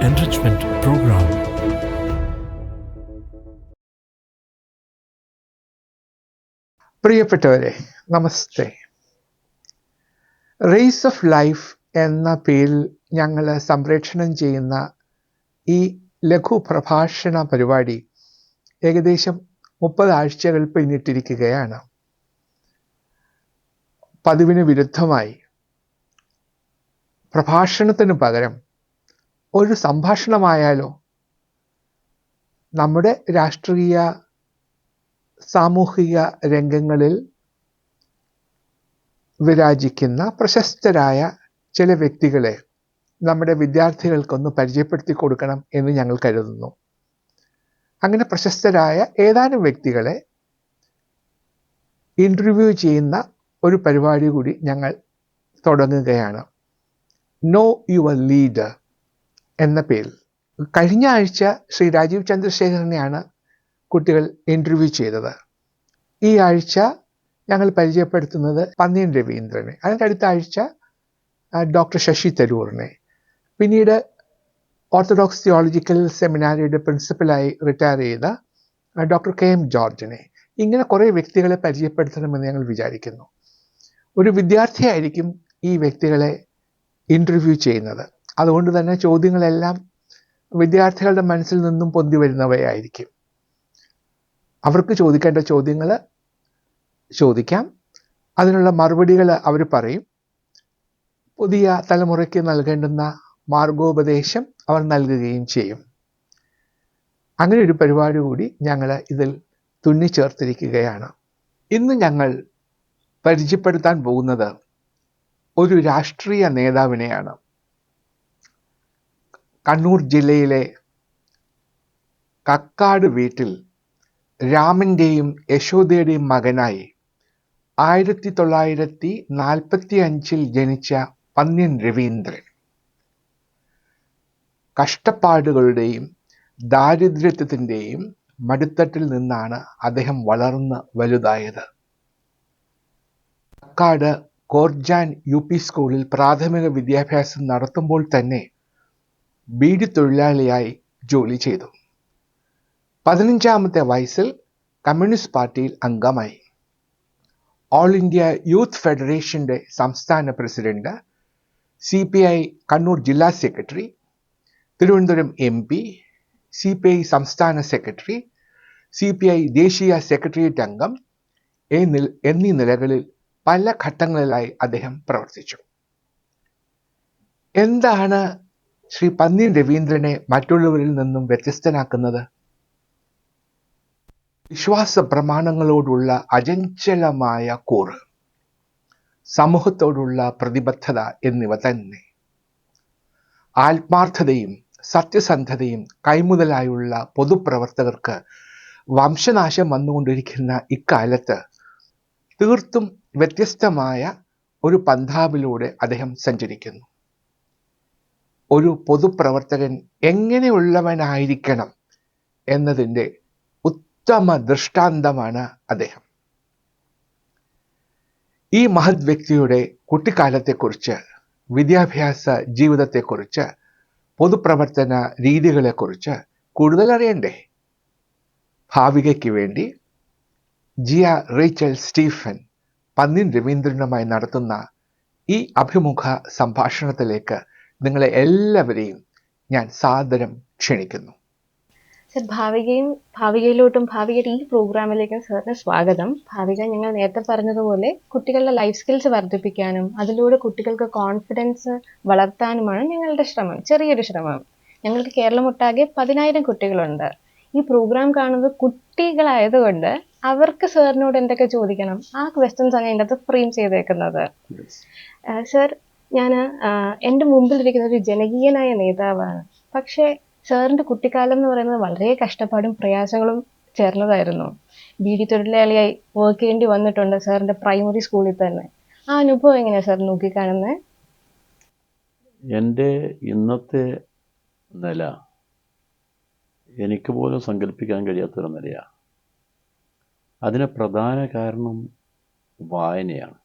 enrichment program. പ്രിയപ്പെട്ടവരെ, നമസ്തേ. Raise of life എന്ന പേരിൽ ഞങ്ങൾ സംപ്രേഷണം ചെയ്യുന്ന ഈ ലഘു പ്രഭാഷണ പരിപാടി ഏകദേശം 30 ആഴ്ചകൾ പിന്നിട്ടിരിക്കുകയാണ്. പതിവിന് വിരുദ്ധമായി പ്രഭാഷണത്തിന് പകരം ഒരു സംഭാഷണമായാലോ? നമ്മുടെ രാഷ്ട്രീയ സാമൂഹിക രംഗങ്ങളിൽ വിരാജിക്കുന്ന പ്രശസ്തരായ ചില വ്യക്തികളെ നമ്മുടെ വിദ്യാർത്ഥികൾക്കൊന്ന് പരിചയപ്പെടുത്തി കൊടുക്കണം എന്ന് ഞങ്ങൾ കരുതുന്നു. അങ്ങനെ പ്രശസ്തരായ ഏതാനും വ്യക്തികളെ ഇൻ്റർവ്യൂ ചെയ്യുന്ന ഒരു പരിപാടി കൂടി ഞങ്ങൾ തുടങ്ങുകയാണ്. നോ യുവർ ലീഡർ എന്ന പേരിൽ. കഴിഞ്ഞ ആഴ്ച ശ്രീ രാജീവ് ചന്ദ്രശേഖരനെയാണ് കുട്ടികൾ ഇൻ്റർവ്യൂ ചെയ്തത്. ഈ ആഴ്ച ഞങ്ങൾ പരിചയപ്പെടുത്തുന്നത് പന്ന്യൻ രവീന്ദ്രനെ, അതിൻ്റെ അടുത്ത ആഴ്ച ഡോക്ടർ ശശി തരൂറിനെ, പിന്നീട് ഓർത്തഡോക്സ് തിയോളജിക്കൽ സെമിനാരിയുടെ പ്രിൻസിപ്പലായി റിട്ടയർ ചെയ്ത ഡോക്ടർ KM ജോർജിനെ. ഇങ്ങനെ കുറേ വ്യക്തികളെ പരിചയപ്പെടുത്തണമെന്ന് ഞങ്ങൾ വിചാരിക്കുന്നു. ഒരു വിദ്യാർത്ഥിയായിരിക്കും ഈ വ്യക്തികളെ ഇൻ്റർവ്യൂ ചെയ്യുന്നത്. അതുകൊണ്ട് തന്നെ ചോദ്യങ്ങളെല്ലാം വിദ്യാർത്ഥികളുടെ മനസ്സിൽ നിന്നും പൊന്തി വരുന്നവയായിരിക്കും. അവർക്ക് ചോദിക്കേണ്ട ചോദ്യങ്ങൾ ചോദിക്കാം, അതിനുള്ള മറുപടികൾ അവർ പറയും. പുതിയ തലമുറയ്ക്ക് നൽകേണ്ടുന്ന മാർഗോപദേശം അവർ നൽകുകയും ചെയ്യും. അങ്ങനെ ഒരു പരിപാടി കൂടി ഞങ്ങൾ ഇതിൽ തുന്നിച്ചേർത്തിരിക്കുകയാണ്. ഇന്ന് ഞങ്ങൾ പരിചയപ്പെടുത്താൻ പോകുന്നത് ഒരു രാഷ്ട്രീയ നേതാവിനെയാണ്. കണ്ണൂർ ജില്ലയിലെ കക്കാട് വീട്ടിൽ രാമൻ്റെയും യശോദയുടെയും മകനായി 1945 ജനിച്ച പന്ന്യൻ രവീന്ദ്രൻ. കഷ്ടപ്പാടുകളുടെയും ദാരിദ്ര്യത്തിൻ്റെയും മടിത്തട്ടിൽ നിന്നാണ് അദ്ദേഹം വളർന്ന് വലുതായത്. കക്കാട് കോർജാൻ UP സ്കൂളിൽ പ്രാഥമിക വിദ്യാഭ്യാസം നടത്തുമ്പോൾ തന്നെ ബീഡി തൊഴിലാളിയായി ജോലി ചെയ്തു. 15-ാമത്തെ വയസ്സിൽ കമ്മ്യൂണിസ്റ്റ് പാർട്ടിയിൽ അംഗമായി. ഓൾ ഇന്ത്യ യൂത്ത് ഫെഡറേഷൻ്റെ സംസ്ഥാന പ്രസിഡന്റ്, CPI കണ്ണൂർ ജില്ലാ സെക്രട്ടറി, തിരുവനന്തപുരം MP, CPI സംസ്ഥാന സെക്രട്ടറി, CPI ദേശീയ സെക്രട്ടേറിയറ്റ് അംഗം എന്നീ നിലകളിൽ പല ഘട്ടങ്ങളിലായി അദ്ദേഹം പ്രവർത്തിച്ചു. എന്താണ് ശ്രീ പന്ന്യൻ രവീന്ദ്രനെ മറ്റുള്ളവരിൽ നിന്നും വ്യത്യസ്തനാക്കുന്നത്? വിശ്വാസ പ്രമാണങ്ങളോടുള്ള അചഞ്ചലമായ കൂറ്, സമൂഹത്തോടുള്ള പ്രതിബദ്ധത എന്നിവ തന്നെ. ആത്മാർത്ഥതയും സത്യസന്ധതയും കൈമുതലായുള്ള പൊതുപ്രവർത്തകർക്ക് വംശനാശം വന്നുകൊണ്ടിരിക്കുന്ന ഇക്കാലത്ത് തീർത്തും വ്യത്യസ്തമായ ഒരു പന്ഥാവിലൂടെ അദ്ദേഹം സഞ്ചരിക്കുന്നു. ഒരു പൊതുപ്രവർത്തകൻ എങ്ങനെയുള്ളവനായിരിക്കണം എന്നതിൻ്റെ ഉത്തമ ദൃഷ്ടാന്തമാണ് അദ്ദേഹം. ഈ മഹത് വ്യക്തിയുടെ കുട്ടിക്കാലത്തെക്കുറിച്ച്, വിദ്യാഭ്യാസ ജീവിതത്തെക്കുറിച്ച്, പൊതുപ്രവർത്തന രീതികളെക്കുറിച്ച് കൂടുതൽ അറിയണ്ടേ? ഭാവികയ്ക്ക് വേണ്ടി ജിയ റേച്ചൽ സ്റ്റീഫൻ പന്ന്യൻ രവീന്ദ്രനുമായി നടത്തുന്ന ഈ അഭിമുഖ സംഭാഷണത്തിലേക്ക് നിങ്ങളെ എല്ലാവരെയും ഞാൻ സാദരം ക്ഷണിക്കുന്നു. സർ, ഭാവികയിലോട്ടും ഭാവികയുടെ ഈ പ്രോഗ്രാമിലേക്കും സാറിന് സ്വാഗതം. ഭാവിക, ഞങ്ങൾ നേരത്തെ പറഞ്ഞതുപോലെ കുട്ടികളുടെ ലൈഫ് സ്കിൽസ് വർദ്ധിപ്പിക്കാനും അതിലൂടെ കുട്ടികൾക്ക് കോൺഫിഡൻസ് വളർത്താനുമാണ് ഞങ്ങളുടെ ശ്രമം. ചെറിയൊരു ശ്രമം. ഞങ്ങൾക്ക് കേരളമൊട്ടാകെ 10,000 കുട്ടികളുണ്ട്. ഈ പ്രോഗ്രാം കാണുന്നത് കുട്ടികളായതുകൊണ്ട് അവർക്ക് സാറിനോട് എന്തൊക്കെ ചോദിക്കണം, ആ ക്വസ്റ്റ്യൻസ് ആണ് അതിൻ്റെ അകത്ത് ഫ്രെയിം ചെയ്തേക്കുന്നത്. സർ, എൻ്റെ മുമ്പിലിരിക്കുന്ന ഒരു ജനകീയനായ നേതാവാണ്. പക്ഷേ സാറിൻ്റെ കുട്ടിക്കാലം എന്ന് പറയുന്നത് വളരെ കഷ്ടപ്പാടും പ്രയാസങ്ങളും ചേർന്നതായിരുന്നു. ബീഡി തൊഴിലാളിയായി വർക്ക് ചെയ്യേണ്ടി വന്നിട്ടുണ്ട് സാറിൻ്റെ പ്രൈമറി സ്കൂളിൽ തന്നെ. ആ അനുഭവം എങ്ങനെയാണ് സാർ നോക്കിക്കാണുന്നത്? എൻ്റെ ഇന്നത്തെ നില എനിക്ക് പോലും സങ്കല്പിക്കാൻ കഴിയാത്തൊരു നിലയാണ്. അതിന് പ്രധാന കാരണം വായനയാണ്.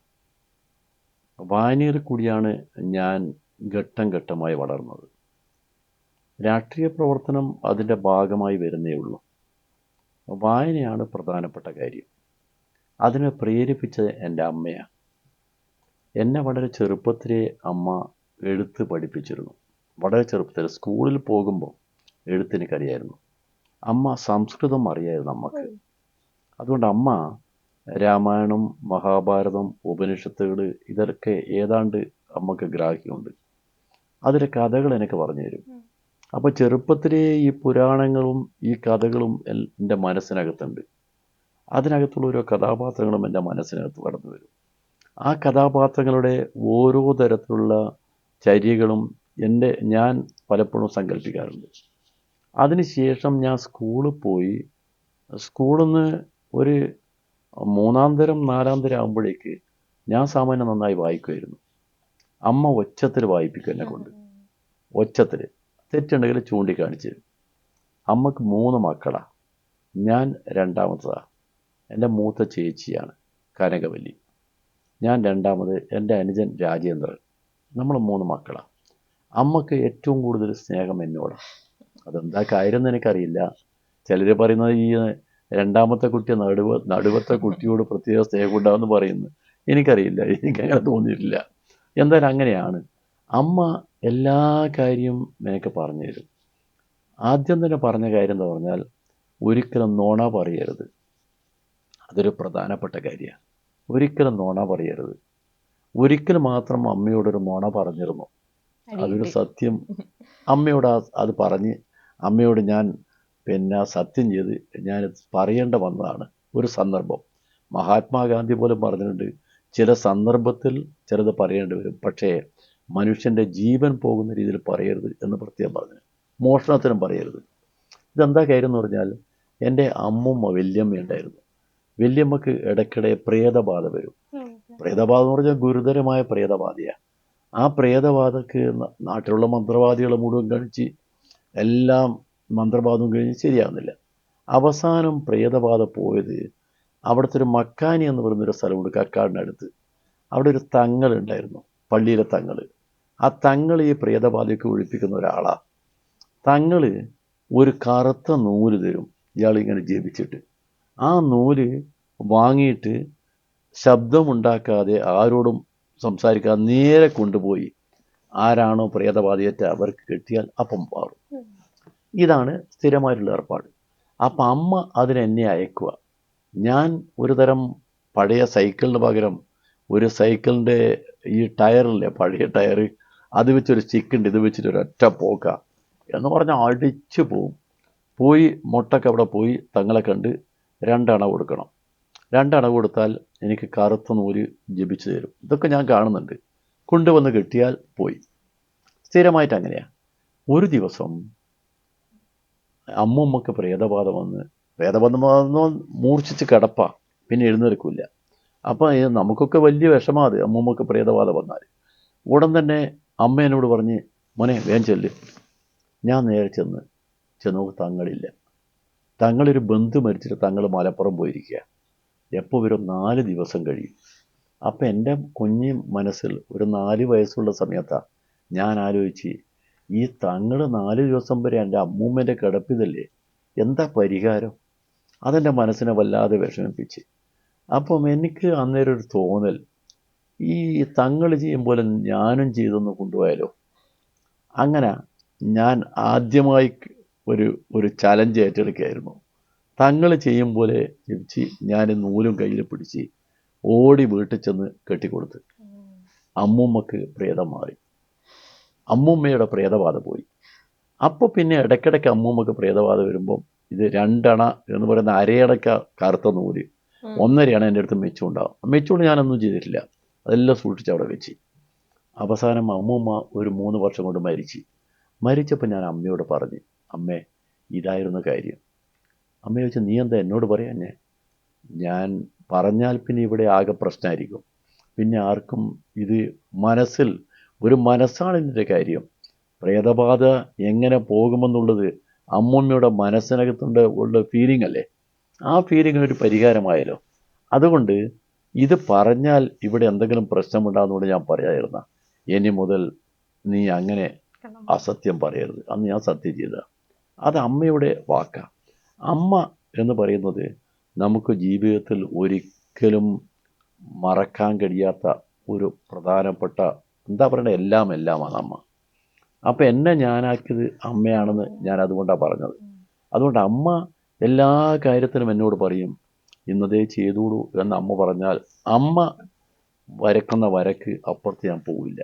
വായനയിൽ കൂടിയാണ് ഞാൻ ഘട്ടം ഘട്ടമായി വളർന്നത്. രാഷ്ട്രീയ പ്രവർത്തനം അതിൻ്റെ ഭാഗമായി വരുന്നേ ഉള്ളൂ. വായനയാണ് പ്രധാനപ്പെട്ട കാര്യം. അതിനെ പ്രേരിപ്പിച്ചത് എൻ്റെ അമ്മയാണ്. എന്നെ വളരെ ചെറുപ്പത്തിലേ അമ്മ എഴുത്ത് പഠിപ്പിച്ചിരുന്നു. വളരെ ചെറുപ്പത്തിൽ സ്കൂളിൽ പോകുമ്പോൾ എഴുത്തെനിക്കറിയായിരുന്നു. അമ്മ സംസ്കൃതം അറിയായിരുന്നു അമ്മക്ക്. അതുകൊണ്ട് അമ്മ രാമായണം, മഹാഭാരതം, ഉപനിഷത്തുകൾ ഇതൊക്കെ ഏതാണ്ട് അമ്മക്ക് ഗ്രാഹ്യമുണ്ട്. അതിലെ കഥകൾ എനിക്ക് പറഞ്ഞു തരും. അപ്പോൾ ചെറുപ്പത്തിലേ ഈ പുരാണങ്ങളും ഈ കഥകളും എൻ്റെ മനസ്സിനകത്തുണ്ട്. അതിനകത്തുള്ള ഓരോ കഥാപാത്രങ്ങളും എൻ്റെ മനസ്സിനകത്ത് കടന്നു വരും. ആ കഥാപാത്രങ്ങളുടെ ഓരോ തരത്തിലുള്ള ചര്യകളും ഞാൻ പലപ്പോഴും സങ്കല്പിക്കാറുണ്ട്. അതിനുശേഷം ഞാൻ സ്കൂളിൽ പോയി, സ്കൂളിൽ നിന്ന് ഒരു 3-ാം തരം 4-ാം തരം ആകുമ്പോഴേക്ക് ഞാൻ സാമാന്യം നന്നായി വായിക്കുമായിരുന്നു. അമ്മ ഒച്ചത്തിൽ വായിപ്പിക്കും എന്നെ കൊണ്ട്. ഒച്ചത്തിൽ തെറ്റുണ്ടെങ്കിൽ ചൂണ്ടിക്കാണിച്ച്. അമ്മക്ക് 3 മക്കളാണ്. ഞാൻ രണ്ടാമത്തതാണ്. എൻ്റെ മൂത്ത ചേച്ചിയാണ് കനകവല്ലി. ഞാൻ രണ്ടാമത്, എൻ്റെ അനുജൻ രാജേന്ദ്രൻ. നമ്മൾ 3 മക്കളാണ്. അമ്മക്ക് ഏറ്റവും കൂടുതൽ സ്നേഹം എന്നോടാണ്. അതെന്താ കാര്യം എന്ന് എനിക്കറിയില്ല. ചിലർ പറയുന്നത് ഈ രണ്ടാമത്തെ കുട്ടി നടുവത്തെ കുട്ടിയോട് പ്രത്യേക സ്നേഹം ഉണ്ടാവുമെന്ന് പറയുന്നു. എനിക്കറിയില്ല, എനിക്കങ്ങനെ തോന്നിയിട്ടില്ല. എന്തായാലും അങ്ങനെയാണ്. അമ്മ എല്ലാ കാര്യവും എനിക്ക് പറഞ്ഞു തരും. ആദ്യം തന്നെ പറഞ്ഞ കാര്യം എന്ന് പറഞ്ഞാൽ ഒരിക്കലും നുണ പറയരുത്. അതൊരു പ്രധാനപ്പെട്ട കാര്യമാണ്. ഒരിക്കലും നുണ പറയരുത്. ഒരിക്കൽ മാത്രം അമ്മയോടൊരു നുണ പറഞ്ഞിരുന്നു. അതൊരു സത്യം. അമ്മയോട് അത് പറഞ്ഞ് അമ്മയോട് ഞാൻ സത്യം ചെയ്ത് ഞാൻ പറയേണ്ട വന്നതാണ്. ഒരു സന്ദർഭം മഹാത്മാഗാന്ധി പോലും പറഞ്ഞിട്ടുണ്ട്, ചില സന്ദർഭത്തിൽ ചിലത് പറയേണ്ടി വരും, പക്ഷേ മനുഷ്യൻ്റെ ജീവൻ പോകുന്ന രീതിയിൽ പറയരുത് എന്ന് പ്രത്യേകം പറഞ്ഞു. മോഷണത്തിനും പറയരുത്. ഇതെന്താ കാര്യം എന്ന് പറഞ്ഞാൽ എൻ്റെ അമ്മുമ്മ വല്യമ്മ ഉണ്ടായിരുന്നു. വല്യമ്മക്ക് ഇടയ്ക്കിടെ പ്രേതബാധ വരും. പ്രേതബാധ എന്ന് പറഞ്ഞാൽ ഗുരുതരമായ പ്രേതബാധയാണ്. ആ പ്രേതബാധക്ക് നാട്ടിലുള്ള മന്ത്രവാദികൾ മുഴുവൻ കഴിച്ച് എല്ലാം മന്ത്രവാദവും കഴിഞ്ഞ് ശരിയാകുന്നില്ല. അവസാനം പ്രേതബാധ പോയത് അവിടുത്തെ ഒരു മക്കാനി എന്ന് പറയുന്നൊരു സ്ഥലമുണ്ട് കക്കാടിനടുത്ത്. അവിടെ ഒരു തങ്ങളുണ്ടായിരുന്നു, പള്ളിയിലെ തങ്ങൾ. ആ തങ്ങൾ ഈ പ്രേതബാധയ്ക്ക് ഒഴിപ്പിക്കുന്ന ഒരാളാണ്. തങ്ങൾ ഒരു കറുത്ത നൂല് തരും ഇയാളിങ്ങനെ ജപിച്ചിട്ട്. ആ നൂല് വാങ്ങിയിട്ട് ശബ്ദമുണ്ടാക്കാതെ ആരോടും സംസാരിക്കാതെ നേരെ കൊണ്ടുപോയി ആരാണോ പ്രേതബാധയേറ്റ അവർക്ക് കെട്ടിയാൽ അപ്പം മാറും. ഇതാണ് സ്ഥിരമായിട്ടുള്ള ഏർപ്പാട്. അപ്പം അമ്മ അതിനെന്നെ അയക്കുക. ഞാൻ ഒരു തരം പഴയ സൈക്കിളിന് പകരം ഒരു സൈക്കിളിൻ്റെ ഈ ടയറില്ലേ, പഴയ ടയർ, അത് വെച്ചൊരു സ്റ്റിക്കുണ്ട്, ഇത് വെച്ചിട്ട് ഒരൊറ്റ പോക്ക എന്ന് പറഞ്ഞാൽ അടിച്ചു പോയി മുട്ടക്ക് അവിടെ പോയി തങ്ങളെ കണ്ട് 2 അണ കൊടുക്കണം. 2 അണ കൊടുത്താൽ എനിക്ക് കറുത്ത നൂല് ജപിച്ചു തരും. ഇതൊക്കെ ഞാൻ കാണുന്നുണ്ട്. കൊണ്ടുവന്ന് കെട്ടിയാൽ പോയി. സ്ഥിരമായിട്ട് അങ്ങനെയാണ്. ഒരു ദിവസം അമ്മൂമ്മക്ക് പ്രേതബാധ വന്ന് മൂർച്ഛിച്ച് കിടപ്പാ, പിന്നെ എഴുന്നേൽക്കില്ല. അപ്പം നമുക്കൊക്കെ വലിയ വിഷമാത് അമ്മൂമ്മക്ക് പ്രേതബാധ വന്നാൽ. ഉടൻ തന്നെ അമ്മ എന്നോട് പറഞ്ഞ്, മോനെ വേഗം ചെല്ല്. ഞാൻ നേരെ ചെന്ന് തങ്ങളില്ല. തങ്ങളൊരു ബന്ധു മരിച്ചിട്ട് തങ്ങൾ മലപ്പുറം പോയിരിക്കുക. എപ്പോൾ വരും? 4 ദിവസം കഴിയും. അപ്പം എൻ്റെ കുഞ്ഞു മനസ്സിൽ ഒരു 4 വയസ്സുള്ള സമയത്താണ് ഞാൻ ആലോചിച്ച്, ഈ തങ്ങൾ 4 ദിവസം വരെ എൻ്റെ അമ്മൂമ്മേൻ്റെ കിടപ്പിതല്ലേ, എന്താ പരിഹാരം? അതെൻ്റെ മനസ്സിനെ വല്ലാതെ വിഷമിപ്പിച്ച്. അപ്പം എനിക്ക് അന്നേരം ഒരു തോന്നൽ, ഈ തങ്ങൾ ചെയ്യും പോലെ ഞാനും ചെയ്തൊന്ന് കൊണ്ടുപോയാലോ. അങ്ങനെ ഞാൻ ആദ്യമായി ഒരു ചലഞ്ച് ഏറ്റെടുക്കുകയായിരുന്നു. തങ്ങൾ ചെയ്യും പോലെ ജപിച്ച് ഞാൻ നൂലും കയ്യിൽ പിടിച്ച് ഓടി വീട്ടിൽ ചെന്ന് കെട്ടിക്കൊടുത്ത്. അമ്മൂമ്മക്ക് പ്രേതം മാറി. അമ്മൂമ്മയുടെ പ്രേതബാധ പോയി. അപ്പോൾ പിന്നെ ഇടയ്ക്കിടയ്ക്ക് അമ്മൂമ്മക്ക് പ്രേതബാധ വരുമ്പം ഇത് 2 അണ എന്ന് പറയുന്ന അരയടക്ക കറുത്ത നൂല് 1.5 അണ എൻ്റെ അടുത്ത് മെച്ചുണ്ടാവും. മെച്ചുകൊണ്ട് ഞാനൊന്നും ചെയ്തിട്ടില്ല, അതെല്ലാം സൂക്ഷിച്ച് അവിടെ വെച്ച്. അവസാനം അമ്മൂമ്മ ഒരു 3 വർഷം കൊണ്ട് മരിച്ചപ്പോൾ ഞാൻ അമ്മയോട് പറഞ്ഞു, അമ്മേ ഇതായിരുന്നു കാര്യം. അമ്മ ചോദിച്ചു, നീ എന്താ എന്നോട് പറയാഞ്ഞേ? ഞാൻ പറഞ്ഞാൽ പിന്നെ ഇവിടെ ആകെ പ്രശ്നമായിരിക്കും, പിന്നെ ആർക്കും ഇത് മനസ്സാണ് ഇതിൻ്റെ കാര്യം. പ്രേതബാധ എങ്ങനെ പോകുമെന്നുള്ളത് അമ്മൂമ്മയുടെ മനസ്സിനകത്തുള്ള ഫീലിംഗ് അല്ലേ. ആ ഫീലിങ്ങിനൊരു പരിഹാരമായാലോ. അതുകൊണ്ട് ഇത് പറഞ്ഞാൽ ഇവിടെ എന്തെങ്കിലും പ്രശ്നമുണ്ടാകുന്നതുകൊണ്ട് ഞാൻ പറയാതിരുന്ന, ഇനി മുതൽ നീ അങ്ങനെ അസത്യം പറയരുത്. അന്ന് ഞാൻ സത്യം ചെയ്ത അത് അമ്മയുടെ വാക്കാണ്. അമ്മ എന്ന് പറയുന്നത് നമുക്ക് ജീവിതത്തിൽ ഒരിക്കലും മറക്കാൻ കഴിയാത്ത ഒരു പ്രധാനപ്പെട്ട എന്താ പറയണത് എല്ലാമാണ് അമ്മ. അപ്പം എന്നെ ഞാനാക്കിയത് അമ്മയാണെന്ന് ഞാൻ അതുകൊണ്ടാണ് പറഞ്ഞത്. അതുകൊണ്ട് അമ്മ എല്ലാ കാര്യത്തിനും എന്നോട് പറയും ഇന്നതേ ചെയ്തോളൂ എന്ന് അമ്മ പറഞ്ഞാൽ അമ്മ വരക്കുന്ന വരക്ക് അപ്പുറത്ത് ഞാൻ പോവില്ല.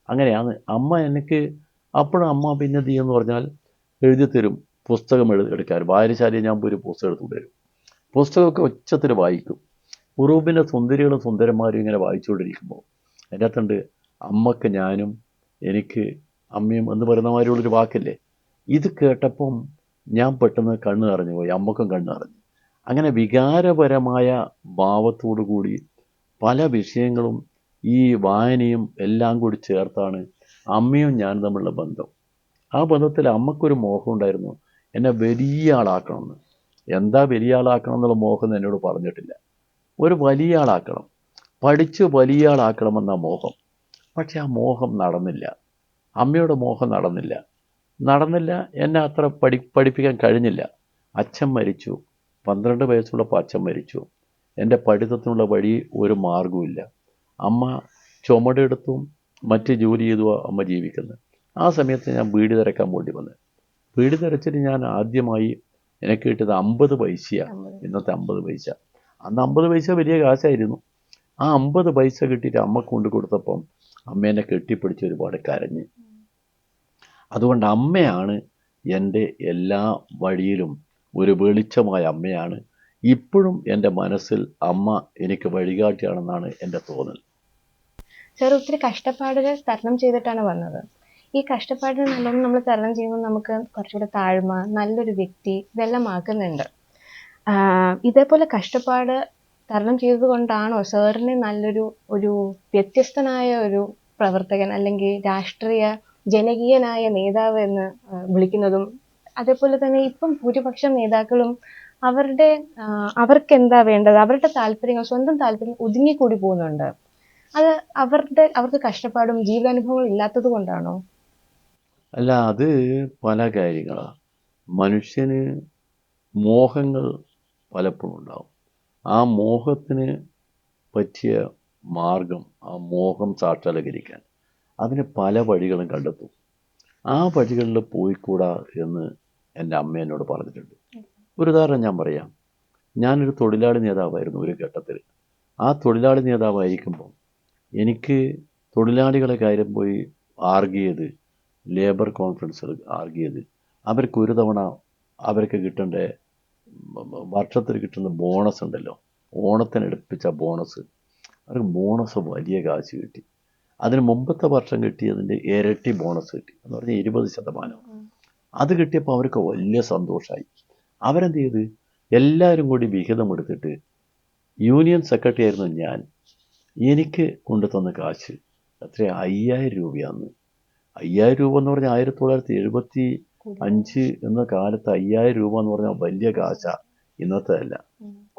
അങ്ങനെയാണ് അമ്മ എനിക്ക്. അപ്പോഴും അമ്മ പിന്നെ എന്ത് ചെയ്യുമെന്ന് പറഞ്ഞാൽ എഴുതി തരും. പുസ്തകം എടുക്കാൻ വായനശാലയിൽ ഞാൻ പോയി ഒരു പുസ്തകം എടുത്തുകൊണ്ട് വരും. പുസ്തകമൊക്കെ ഉച്ചത്തിൽ വായിക്കും. ഉറൂബിൻ്റെ സുന്ദരികളും സുന്ദരന്മാരും ഇങ്ങനെ വായിച്ചുകൊണ്ടിരിക്കുമ്പോൾ എൻ്റെ അകത്തുണ്ട് അമ്മക്ക് ഞാനും എനിക്ക് അമ്മയും എന്ന് പറയുന്ന മാതിരിയുള്ളൊരു വാക്കില്ലേ. ഇത് കേട്ടപ്പം ഞാൻ പെട്ടെന്ന് കണ്ണ് നിറഞ്ഞു പോയി. അമ്മക്കും കണ്ണ് നിറഞ്ഞു. അങ്ങനെ വികാരപരമായ ഭാവത്തോടു കൂടി പല വിഷയങ്ങളും ഈ വായനയും എല്ലാം കൂടി ചേർത്താണ് അമ്മയും ഞാനും തമ്മിലുള്ള ബന്ധം. ആ ബന്ധത്തിൽ അമ്മക്കൊരു മോഹം ഉണ്ടായിരുന്നു എന്നെ വലിയ ആളാക്കണമെന്ന്. എന്താ വലിയ ആളാക്കണം എന്നുള്ള മോഹം എന്നോട് പറഞ്ഞിട്ടില്ല. ഒരു വലിയ ആളാക്കണം, പഠിച്ച് വലിയ ആളാക്കണമെന്ന മോഹം. പക്ഷെ ആ മോഹം നടന്നില്ല. അമ്മയുടെ മോഹം നടന്നില്ല. എന്നെ അത്ര പഠിപ്പിക്കാൻ കഴിഞ്ഞില്ല. അച്ഛൻ മരിച്ചു. 12 വയസ്സുള്ളപ്പോൾ അച്ഛൻ മരിച്ചു. എൻ്റെ പഠിത്തത്തിനുള്ള വഴി ഒരു മാർഗവുമില്ല. അമ്മ ചുമടെടുത്തും മറ്റ് ജോലി ചെയ്തുമാണ് അമ്മ ജീവിക്കുന്നത്. ആ സമയത്ത് ഞാൻ ബീഡി തിരക്കാൻ വേണ്ടി വന്നത്. ബീഡി തിരച്ചിട്ട് ഞാൻ ആദ്യമായി എനിക്ക് കിട്ടിയത് 50 പൈസയാണ്. ഇന്നത്തെ 50 പൈസ. അന്ന് 50 പൈസ വലിയ കാശായിരുന്നു. ആ 50 പൈസ കിട്ടിയിട്ട് അമ്മ കൊണ്ടു കൊടുത്തപ്പം അമ്മ എന്നെ കെട്ടിപ്പിടിച്ച് ഒരുപാട് കരഞ്ഞ്. അതുകൊണ്ട് അമ്മയാണ് എൻ്റെ എല്ലാ വഴിയിലും ഒരു വെളിച്ചമായ അമ്മയാണ്. ഇപ്പോഴും എൻ്റെ മനസ്സിൽ അമ്മ എനിക്ക് വഴികാട്ടിയാണെന്നാണ് എൻ്റെ തോന്നൽ. സാർ ഒത്തിരി കഷ്ടപ്പാടുകൾ തരണം ചെയ്തിട്ടാണ് വന്നത്. ഈ കഷ്ടപ്പാടിന് നല്ലോണം നമ്മൾ തരണം ചെയ്യുമ്പോൾ നമുക്ക് കുറച്ചുകൂടെ താഴ്മ, നല്ലൊരു വ്യക്തി ഇതെല്ലാം ആക്കുന്നുണ്ട്. ഇതേപോലെ കഷ്ടപ്പാട് തരണം ചെയ്തത് കൊണ്ടാണോ സാറിനെ ഒരു വ്യത്യസ്തനായ ഒരു പ്രവർത്തകൻ അല്ലെങ്കിൽ രാഷ്ട്രീയ ജനകീയനായ നേതാവ് എന്ന് വിളിക്കുന്നതും? അതേപോലെ തന്നെ ഇപ്പം ഭൂരിപക്ഷം നേതാക്കളും അവർക്ക് എന്താ വേണ്ടത്, അവരുടെ താല്പര്യങ്ങൾ, സ്വന്തം താല്പര്യം ഒതുങ്ങിക്കൂടി പോകുന്നുണ്ട്. അത് അവർക്ക് കഷ്ടപ്പാടും ജീവിതാനുഭവങ്ങളും ഇല്ലാത്തത് കൊണ്ടാണോ? അല്ല, അത് പല കാര്യങ്ങളാണ്. മനുഷ്യന് മോഹങ്ങൾ പലപ്പോഴും ഉണ്ടാവും. ആ മോഹത്തിന് പറ്റിയ മാർഗം, ആ മോഹം സാക്ഷാത്കരിക്കാൻ അതിന് പല വഴികളും കണ്ടെത്തും. ആ വഴികളിൽ പോയിക്കൂടാ എന്ന് എൻ്റെ അമ്മ എന്നോട് പറഞ്ഞിട്ടുണ്ട്. ഒരു ഉദാഹരണം ഞാൻ പറയാം. ഞാനൊരു തൊഴിലാളി നേതാവായിരുന്നു ഒരു ഘട്ടത്തിൽ. ആ തൊഴിലാളി നേതാവായിരിക്കുമ്പോൾ എനിക്ക് തൊഴിലാളികളെ കാര്യം പോയി ആർഗ്യ ചെയ്ത്, ലേബർ കോൺഫറൻസുകൾ ആർഗ്യ ചെയ്ത് അവർക്ക് ഒരു തവണ അവർക്ക് കിട്ടേണ്ട വർഷത്തിൽ കിട്ടുന്ന ബോണസ് ഉണ്ടല്ലോ, ഓണത്തിന് എടുപ്പിച്ച ബോണസ്, അവർക്ക് ബോണസ് വലിയ കാശ് കിട്ടി. അതിന് മുമ്പത്തെ വർഷം കിട്ടിയതിൻ്റെ ഇരട്ടി ബോണസ് കിട്ടി, എന്ന് പറഞ്ഞാൽ 20%. അത് കിട്ടിയപ്പോൾ അവർക്ക് വലിയ സന്തോഷമായി. അവരെന്ത് ചെയ്ത് എല്ലാവരും കൂടി വിഹിതം എടുത്തിട്ട്, യൂണിയൻ സെക്രട്ടറി ആയിരുന്നു ഞാൻ, എനിക്ക് കൊണ്ടു തന്ന കാശ് എത്ര 5000 രൂപയാന്ന്. 5000 രൂപ എന്ന് പറഞ്ഞാൽ 1975 എന്ന കാലത്ത് 5000 രൂപ എന്ന് പറഞ്ഞാൽ വലിയ കാശാണ്, ഇന്നത്തെ അല്ല.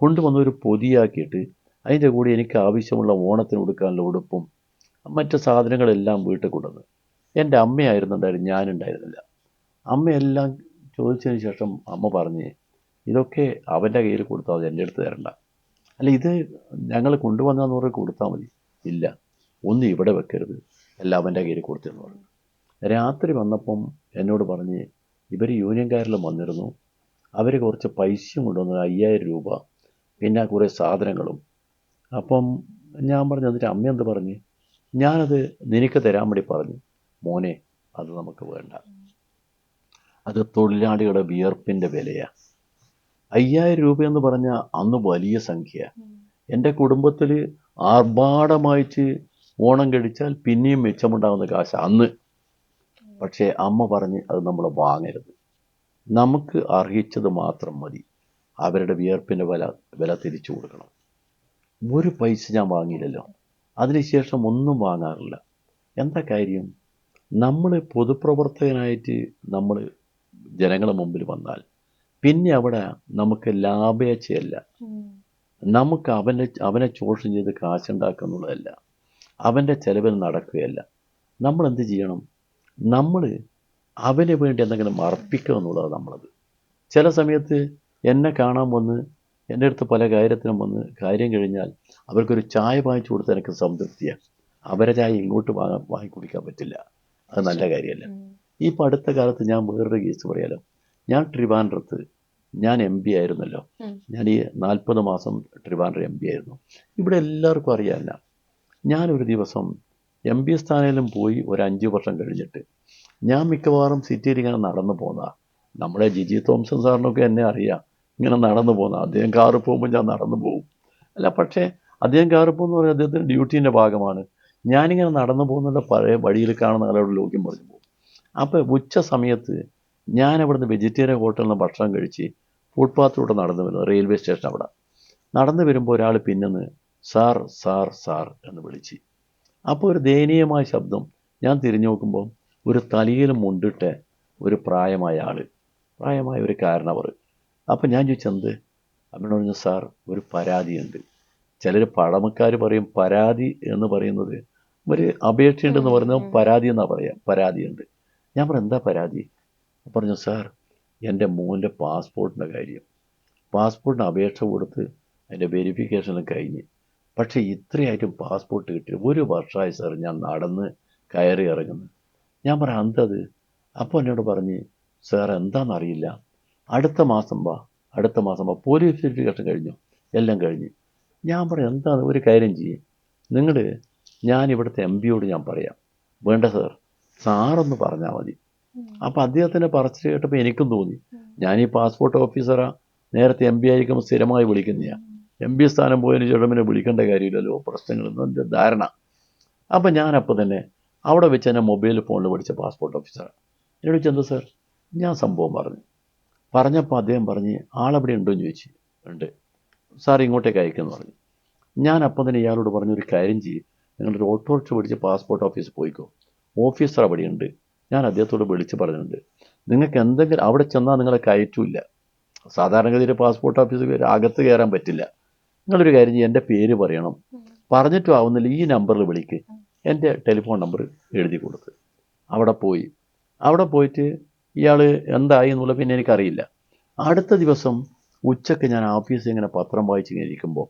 കൊണ്ടുവന്ന് ഒരു പൊതിയാക്കിയിട്ട് അതിൻ്റെ കൂടെ എനിക്ക് ആവശ്യമുള്ള ഓണത്തിന് കൊടുക്കാനുള്ള ഉടുപ്പും മറ്റ് സാധനങ്ങളെല്ലാം വീട്ടിൽ കൊണ്ടുവന്ന്. എൻ്റെ അമ്മയായിരുന്നുണ്ടായിരുന്നു, ഞാനുണ്ടായിരുന്നില്ല. അമ്മയെല്ലാം ചോദിച്ചതിന് ശേഷം അമ്മ പറഞ്ഞ് ഇതൊക്കെ അവൻ്റെ കയ്യിൽ കൊടുത്താൽ മതി, എൻ്റെ അടുത്ത് തരണ്ട. അല്ല, ഇത് ഞങ്ങൾ കൊണ്ടുവന്നതെന്ന് പറഞ്ഞ് കൊടുത്താൽ മതി. ഇല്ല, ഒന്നും ഇവിടെ വെക്കരുത്, എല്ലാം അവൻ്റെ കയ്യിൽ കൊടുത്തെന്ന് പറഞ്ഞു. രാത്രി വന്നപ്പം എന്നോട് പറഞ്ഞ് ഇവർ യൂണിയൻകാരെല്ലാം വന്നിരുന്നു, അവർ കുറച്ച് പൈസയും കൊണ്ടുവന്നു, 5000 രൂപ, പിന്നെ കുറേ സാധനങ്ങളും. അപ്പം ഞാൻ പറഞ്ഞു, എന്നിട്ട് അമ്മ എന്ത് പറഞ്ഞ്, ഞാനത് നിനക്ക് തരാൻ വേണ്ടി പറഞ്ഞു. മോനെ, അത് നമുക്ക് വേണ്ട, അത് തൊഴിലാളികളുടെ വിയർപ്പിൻ്റെ വിലയാണ്. 5000 രൂപയെന്ന് പറഞ്ഞാൽ അന്ന് വലിയ സംഖ്യ. എൻ്റെ കുടുംബത്തിൽ ആർഭാടമായിട്ട് ഓണം കഴിച്ചാൽ പിന്നെയും മിച്ചമുണ്ടാകുന്ന കാശ് അന്ന്. പക്ഷേ അമ്മ പറഞ്ഞ് അത് നമ്മൾ വാങ്ങരുത്, നമുക്ക് അർഹിച്ചത് മാത്രം മതി, അവരുടെ വിയർപ്പിൻ്റെ വില തിരിച്ചു കൊടുക്കണം. ഒരു പൈസ ഞാൻ വാങ്ങിയില്ലല്ലോ, അതിനുശേഷം ഒന്നും വാങ്ങാറില്ല. എന്താ കാര്യം? നമ്മൾ പൊതുപ്രവർത്തകനായിട്ട് നമ്മൾ ജനങ്ങളുടെ മുമ്പിൽ വന്നാൽ പിന്നെ അവിടെ നമുക്ക് ലാഭേച്ഛയല്ല, നമുക്ക് അവനെ ചൂഷണം ചെയ്ത് കാശുണ്ടാക്കുന്നുള്ളതല്ല, അവൻ്റെ ചെലവിൽ നടക്കുകയല്ല. നമ്മൾ എന്ത് ചെയ്യണം? നമ്മൾ അവന് വേണ്ടി എന്തെങ്കിലും അർപ്പിക്കുക എന്നുള്ളത് നമ്മളത്. ചില സമയത്ത് എന്നെ കാണാൻ വന്ന് എൻ്റെ അടുത്ത് പല കാര്യത്തിനും വന്ന് കാര്യം കഴിഞ്ഞാൽ അവർക്കൊരു ചായ വാങ്ങിച്ചു കൊടുത്താൽ എനിക്ക് സംതൃപ്തിയാണ്. അവരെ ചായ ഇങ്ങോട്ട് വാങ്ങി കുടിക്കാൻ പറ്റില്ല, അത് നല്ല കാര്യമല്ല. ഈ ഇപ്പോൾ അടുത്ത കാലത്ത് ഞാൻ വേറൊരു കേസ് പറയാലോ. ഞാൻ ട്രിവാൻഡ്രത്ത് ഞാൻ MP ആയിരുന്നല്ലോ. ഞാൻ ഈ 40 മാസം ട്രിവാൻഡ്രം MP ആയിരുന്നു. ഇവിടെ എല്ലാവർക്കും അറിയാമല്ല. ഞാനൊരു ദിവസം MP സ്ഥാനയിലും പോയി ഒരു 5 വർഷം കഴിഞ്ഞിട്ട് ഞാൻ മിക്കവാറും സിറ്റിയിൽ ഇങ്ങനെ നടന്നു പോന്നാ. നമ്മുടെ ജിജി തോംസൺ സാറിനൊക്കെ എന്നെ അറിയാം, ഇങ്ങനെ നടന്നു പോന്ന. അദ്ദേഹം കാറ് പോകുമ്പോൾ ഞാൻ നടന്നു പോകും. അല്ല, പക്ഷേ അദ്ദേഹം കാറ് പോകുന്ന പറഞ്ഞാൽ അദ്ദേഹത്തിൻ്റെ ഡ്യൂട്ടീൻ്റെ ഭാഗമാണ്. ഞാനിങ്ങനെ നടന്നു പോകുന്നുള്ള പഴയ വഴിയിൽ കാണുന്ന ആളോട് ലോക്യം പറഞ്ഞു പോകും. അപ്പോൾ ഉച്ച സമയത്ത് ഞാൻ അവിടുന്ന് വെജിറ്റേറിയൻ ഹോട്ടലിൽ നിന്ന് ഭക്ഷണം കഴിച്ച് ഫുട്പാത്തിലൂടെ നടന്നു വരുന്നത്, റെയിൽവേ സ്റ്റേഷൻ അവിടെ നടന്നു വരുമ്പോൾ ഒരാൾ പിന്നെന്ന് സാർ സാർ സാർ എന്ന് വിളിച്ച്. അപ്പോൾ ഒരു ദയനീയമായ ശബ്ദം. ഞാൻ തിരിഞ്ഞു നോക്കുമ്പോൾ ഒരു തലയിൽ മുണ്ടിട്ട് ഒരു പ്രായമായ ആൾ, പ്രായമായ ഒരു കാരണവർ. അപ്പം ഞാൻ ചോദിച്ചെന്ത്? അവനോട് പറഞ്ഞു, സാർ ഒരു പരാതിയുണ്ട്. ചിലർ പഴമക്കാർ പറയും പരാതി എന്ന് പറയുന്നത് ഒരു അപേക്ഷയുണ്ടെന്ന് പറയുന്നത് പരാതി എന്നാണ് പറയാം. പരാതിയുണ്ട്. ഞാൻ പറഞ്ഞു എന്താ പരാതി? പറഞ്ഞു, സാർ എൻ്റെ മോൻ്റെ പാസ്പോർട്ടിൻ്റെ കാര്യം. പാസ്പോർട്ടിന് അപേക്ഷ കൊടുത്ത് അതിൻ്റെ വെരിഫിക്കേഷനും കഴിഞ്ഞ്, പക്ഷേ ഇത്രയായിട്ടും പാസ്പോർട്ട് കിട്ടി. 1 വർഷമായി സാർ ഞാൻ നടന്ന് കയറി ഇറങ്ങുന്നു. ഞാൻ പറയാം എന്തത്? അപ്പോൾ എന്നോട് പറഞ്ഞ്, സാർ എന്താണെന്നറിയില്ല, അടുത്ത മാസം വാ പോലീസ് വെരിഫിക്കേഷൻ കഴിഞ്ഞു, എല്ലാം കഴിഞ്ഞ്. ഞാൻ പറയാം എന്താണ്? ഒരു കാര്യം ചെയ്യും, നിങ്ങൾ ഞാൻ ഇവിടുത്തെ MP ഞാൻ പറയാം. വേണ്ട സാർ, സാറൊന്ന് പറഞ്ഞാൽ മതി. അപ്പോൾ അദ്ദേഹത്തിൻ്റെ പറച്ചിൽ കേട്ടപ്പോൾ എനിക്കും തോന്നി, ഞാൻ ഈ പാസ്പോർട്ട് ഓഫീസറാ, നേരത്തെ MP ആയിരിക്കുമ്പോൾ സ്ഥിരമായി വിളിക്കുന്നതാണ്. MP സ്ഥാനം പോയതിന് ശേഷം പിന്നെ വിളിക്കേണ്ട കാര്യമില്ലല്ലോ, പ്രശ്നങ്ങളൊന്നും എൻ്റെ ധാരണ. അപ്പം ഞാനപ്പോൾ തന്നെ അവിടെ വെച്ച് തന്നെ മൊബൈൽ ഫോണിൽ വിളിച്ച പാസ്പോർട്ട് ഓഫീസറാണ്. എന്നോട് ചോദിച്ചെന്താ സാർ? ഞാൻ സംഭവം പറഞ്ഞപ്പോൾ അദ്ദേഹം പറഞ്ഞ് ആളെവിടെ ഉണ്ടോ എന്ന് ചോദിച്ചു. ഉണ്ട് സാർ, ഇങ്ങോട്ടേക്ക് അയക്കുമെന്ന് പറഞ്ഞു. ഞാൻ അപ്പം തന്നെ ഇയാളോട് പറഞ്ഞു, ഒരു കാര്യം ചെയ്യും, നിങ്ങളൊരു ഓട്ടോറിക്ഷ പിടിച്ച് പാസ്പോർട്ട് ഓഫീസിൽ പോയിക്കോ, ഓഫീസർ അവിടെയുണ്ട്. ഞാൻ അദ്ദേഹത്തോട് വിളിച്ച് പറഞ്ഞിട്ടുണ്ട്, നിങ്ങൾക്ക് എന്തെങ്കിലും അവിടെ ചെന്നാൽ നിങ്ങളെ കയറ്റില്ല. സാധാരണഗതിയിൽ പാസ്പോർട്ട് ഓഫീസിൽ അകത്ത് കയറാൻ പറ്റില്ല. നിങ്ങളൊരു കാര്യം ചെയ്യും, എൻ്റെ പേര് പറയണം, പറഞ്ഞിട്ടും ആവുന്നില്ല, ഈ നമ്പറിൽ വിളിക്ക്. എൻ്റെ ടെലിഫോൺ നമ്പർ എഴുതി കൊടുത്ത് അവിടെ പോയിട്ട് ഇയാൾ എന്തായി എന്നുള്ളത് പിന്നെ എനിക്കറിയില്ല. അടുത്ത ദിവസം ഉച്ചയ്ക്ക് ഞാൻ ഓഫീസിൽ ഇങ്ങനെ പത്രം വായിച്ചിങ്ങനെ ഇരിക്കുമ്പോൾ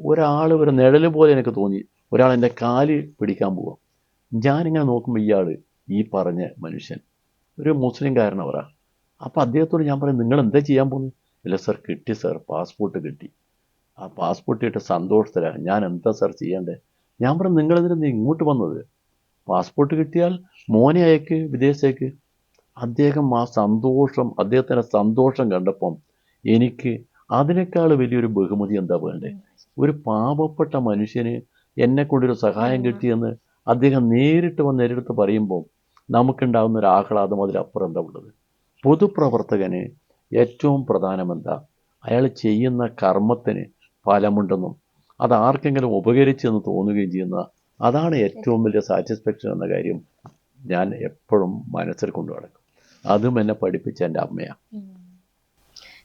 ഒരാൾ ഒരു നിഴൽ പോലെ എനിക്ക് തോന്നി, ഒരാൾ എൻ്റെ കാല് പിടിക്കാൻ പോവാം. ഞാനിങ്ങനെ നോക്കുമ്പോൾ ഇയാൾ ഈ പറഞ്ഞ മനുഷ്യൻ ഒരു മുസ്ലിംകാരനവരാ. അപ്പോൾ അദ്ദേഹത്തോട് ഞാൻ പറയും, നിങ്ങൾ എന്താ ചെയ്യാൻ പോകുന്നത്? ഇല്ല സാർ, കിട്ടി സാർ, പാസ്പോർട്ട് കിട്ടി. ആ പാസ്പോർട്ട് കിട്ടിയ സന്തോഷത്തിലാണ്. ഞാൻ എന്താ സാർ ചെയ്യേണ്ടത്? ഞാൻ പറഞ്ഞു, നിങ്ങളിതിന് ഇങ്ങോട്ട് വന്നത്, പാസ്പോർട്ട് കിട്ടിയാൽ മോനെ അയക്ക് വിദേശത്തേക്ക്. അദ്ദേഹത്തിൻ്റെ സന്തോഷം കണ്ടപ്പം എനിക്ക് അതിനേക്കാൾ വലിയൊരു ബഹുമതി എന്താ വേണ്ടേ? ഒരു പാവപ്പെട്ട മനുഷ്യന് എന്നെക്കൊണ്ടൊരു സഹായം കിട്ടിയെന്ന് അദ്ദേഹം നേരിട്ട് വന്ന് എന്നെടുത്ത് പറയുമ്പോൾ നമുക്കുണ്ടാകുന്ന ഒരു ആഹ്ലാദം അതിലപ്പുറം എന്താ ഉള്ളത്? പൊതുപ്രവർത്തകന് ഏറ്റവും പ്രധാനം എന്താ? അയാൾ ചെയ്യുന്ന കർമ്മത്തിന് ഫലമുണ്ടെന്നും അത് ആർക്കെങ്കിലും ഉപകരിച്ചെന്ന് തോന്നുകയും ചെയ്യുന്ന, അതാണ് ഏറ്റവും വലിയ സാറ്റിസ്ഫാക്ഷൻ എന്ന കാര്യം ഞാൻ എപ്പോഴും മനസ്സിൽ കൊണ്ടു നടക്കും. അതും എന്നെ പഠിപ്പിച്ച എൻ്റെ അമ്മയാണ്.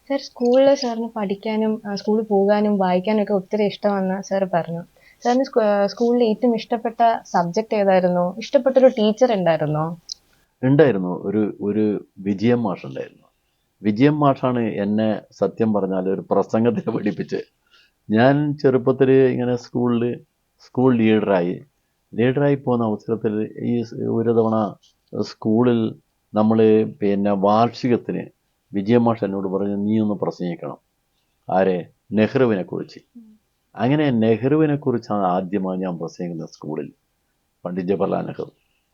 സാർ, സ്കൂളിൽ സാറിന് പഠിക്കാനും സ്കൂളിൽ പോകാനും വായിക്കാനും ഒക്കെ ഒത്തിരി ഇഷ്ടമെന്ന് സാർ പറഞ്ഞു. സാറിന് സ്കൂളിൽ ഏറ്റവും ഇഷ്ടപ്പെട്ട സബ്ജക്റ്റ് ഏതായിരുന്നു? ഇഷ്ടപ്പെട്ടൊരു ടീച്ചർ ഉണ്ടായിരുന്നോ? ഉണ്ടായിരുന്നു. ഒരു വിജയം മാഷ് ഉണ്ടായിരുന്നു. വിജയം മാഷാണ് എന്നെ സത്യം പറഞ്ഞാൽ ഒരു പ്രസംഗത്തിന് പഠിപ്പിച്ച്. ഞാൻ ചെറുപ്പത്തിൽ ഇങ്ങനെ സ്കൂൾ ലീഡറായി പോകുന്ന അവസരത്തിൽ ഈ ഒരു തവണ സ്കൂളിൽ നമ്മൾ പിന്നെ വാർഷികത്തിന് വിജയ മാഷ് എന്നോട് പറഞ്ഞു, നീ ഒന്ന് പ്രസംഗിക്കണം. ആരെ? നെഹ്റുവിനെ കുറിച്ച്. അങ്ങനെ നെഹ്റുവിനെ കുറിച്ചാണ് ആദ്യമായി ഞാൻ പ്രസംഗിക്കുന്നത് സ്കൂളിൽ. പണ്ഡിറ്റ് ജവഹർലാൽ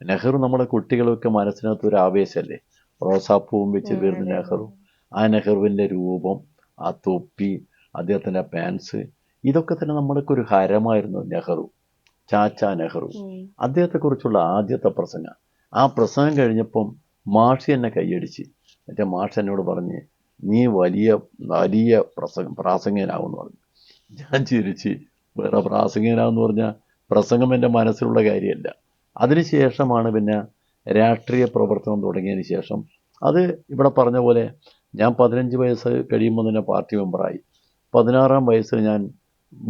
നെഹ്റു നമ്മുടെ കുട്ടികളൊക്കെ മനസ്സിനകത്ത് ഒരു ആവേശമല്ലേ, റോസാപ്പൂവും വെച്ച് വരുന്ന നെഹ്റു, ആ നെഹ്റുവിൻ്റെ രൂപം, ആ തൊപ്പി, അദ്ദേഹത്തിൻ്റെ പാൻസ്, ഇതൊക്കെ തന്നെ നമ്മൾക്ക് ഒരു ഹരമായിരുന്നു. ചാച്ചാ നെഹ്റു, അദ്ദേഹത്തെക്കുറിച്ചുള്ള ആദ്യത്തെ പ്രസംഗം. ആ പ്രസംഗം കഴിഞ്ഞപ്പം മാഷി എന്നെ കൈയടിച്ച്. എന്നിട്ട് മാഷ് എന്നോട് പറഞ്ഞ്, നീ വലിയ വലിയ പ്രാസംഗികനാവെന്ന് പറഞ്ഞു. ഞാൻ ചിരിച്ച്, വേറെ പ്രാസംഗികനാവെന്ന് പറഞ്ഞാൽ പ്രസംഗം എൻ്റെ മനസ്സിലുള്ള കാര്യമല്ല. അതിനുശേഷമാണ് പിന്നെ രാഷ്ട്രീയ പ്രവർത്തനം തുടങ്ങിയതിന് ശേഷം, അത് ഇവിടെ പറഞ്ഞ പോലെ ഞാൻ 15 വയസ്സ് കഴിയുമ്പോൾ തന്നെ പാർട്ടി മെമ്പറായി. 16-ാം വയസ്സിൽ ഞാൻ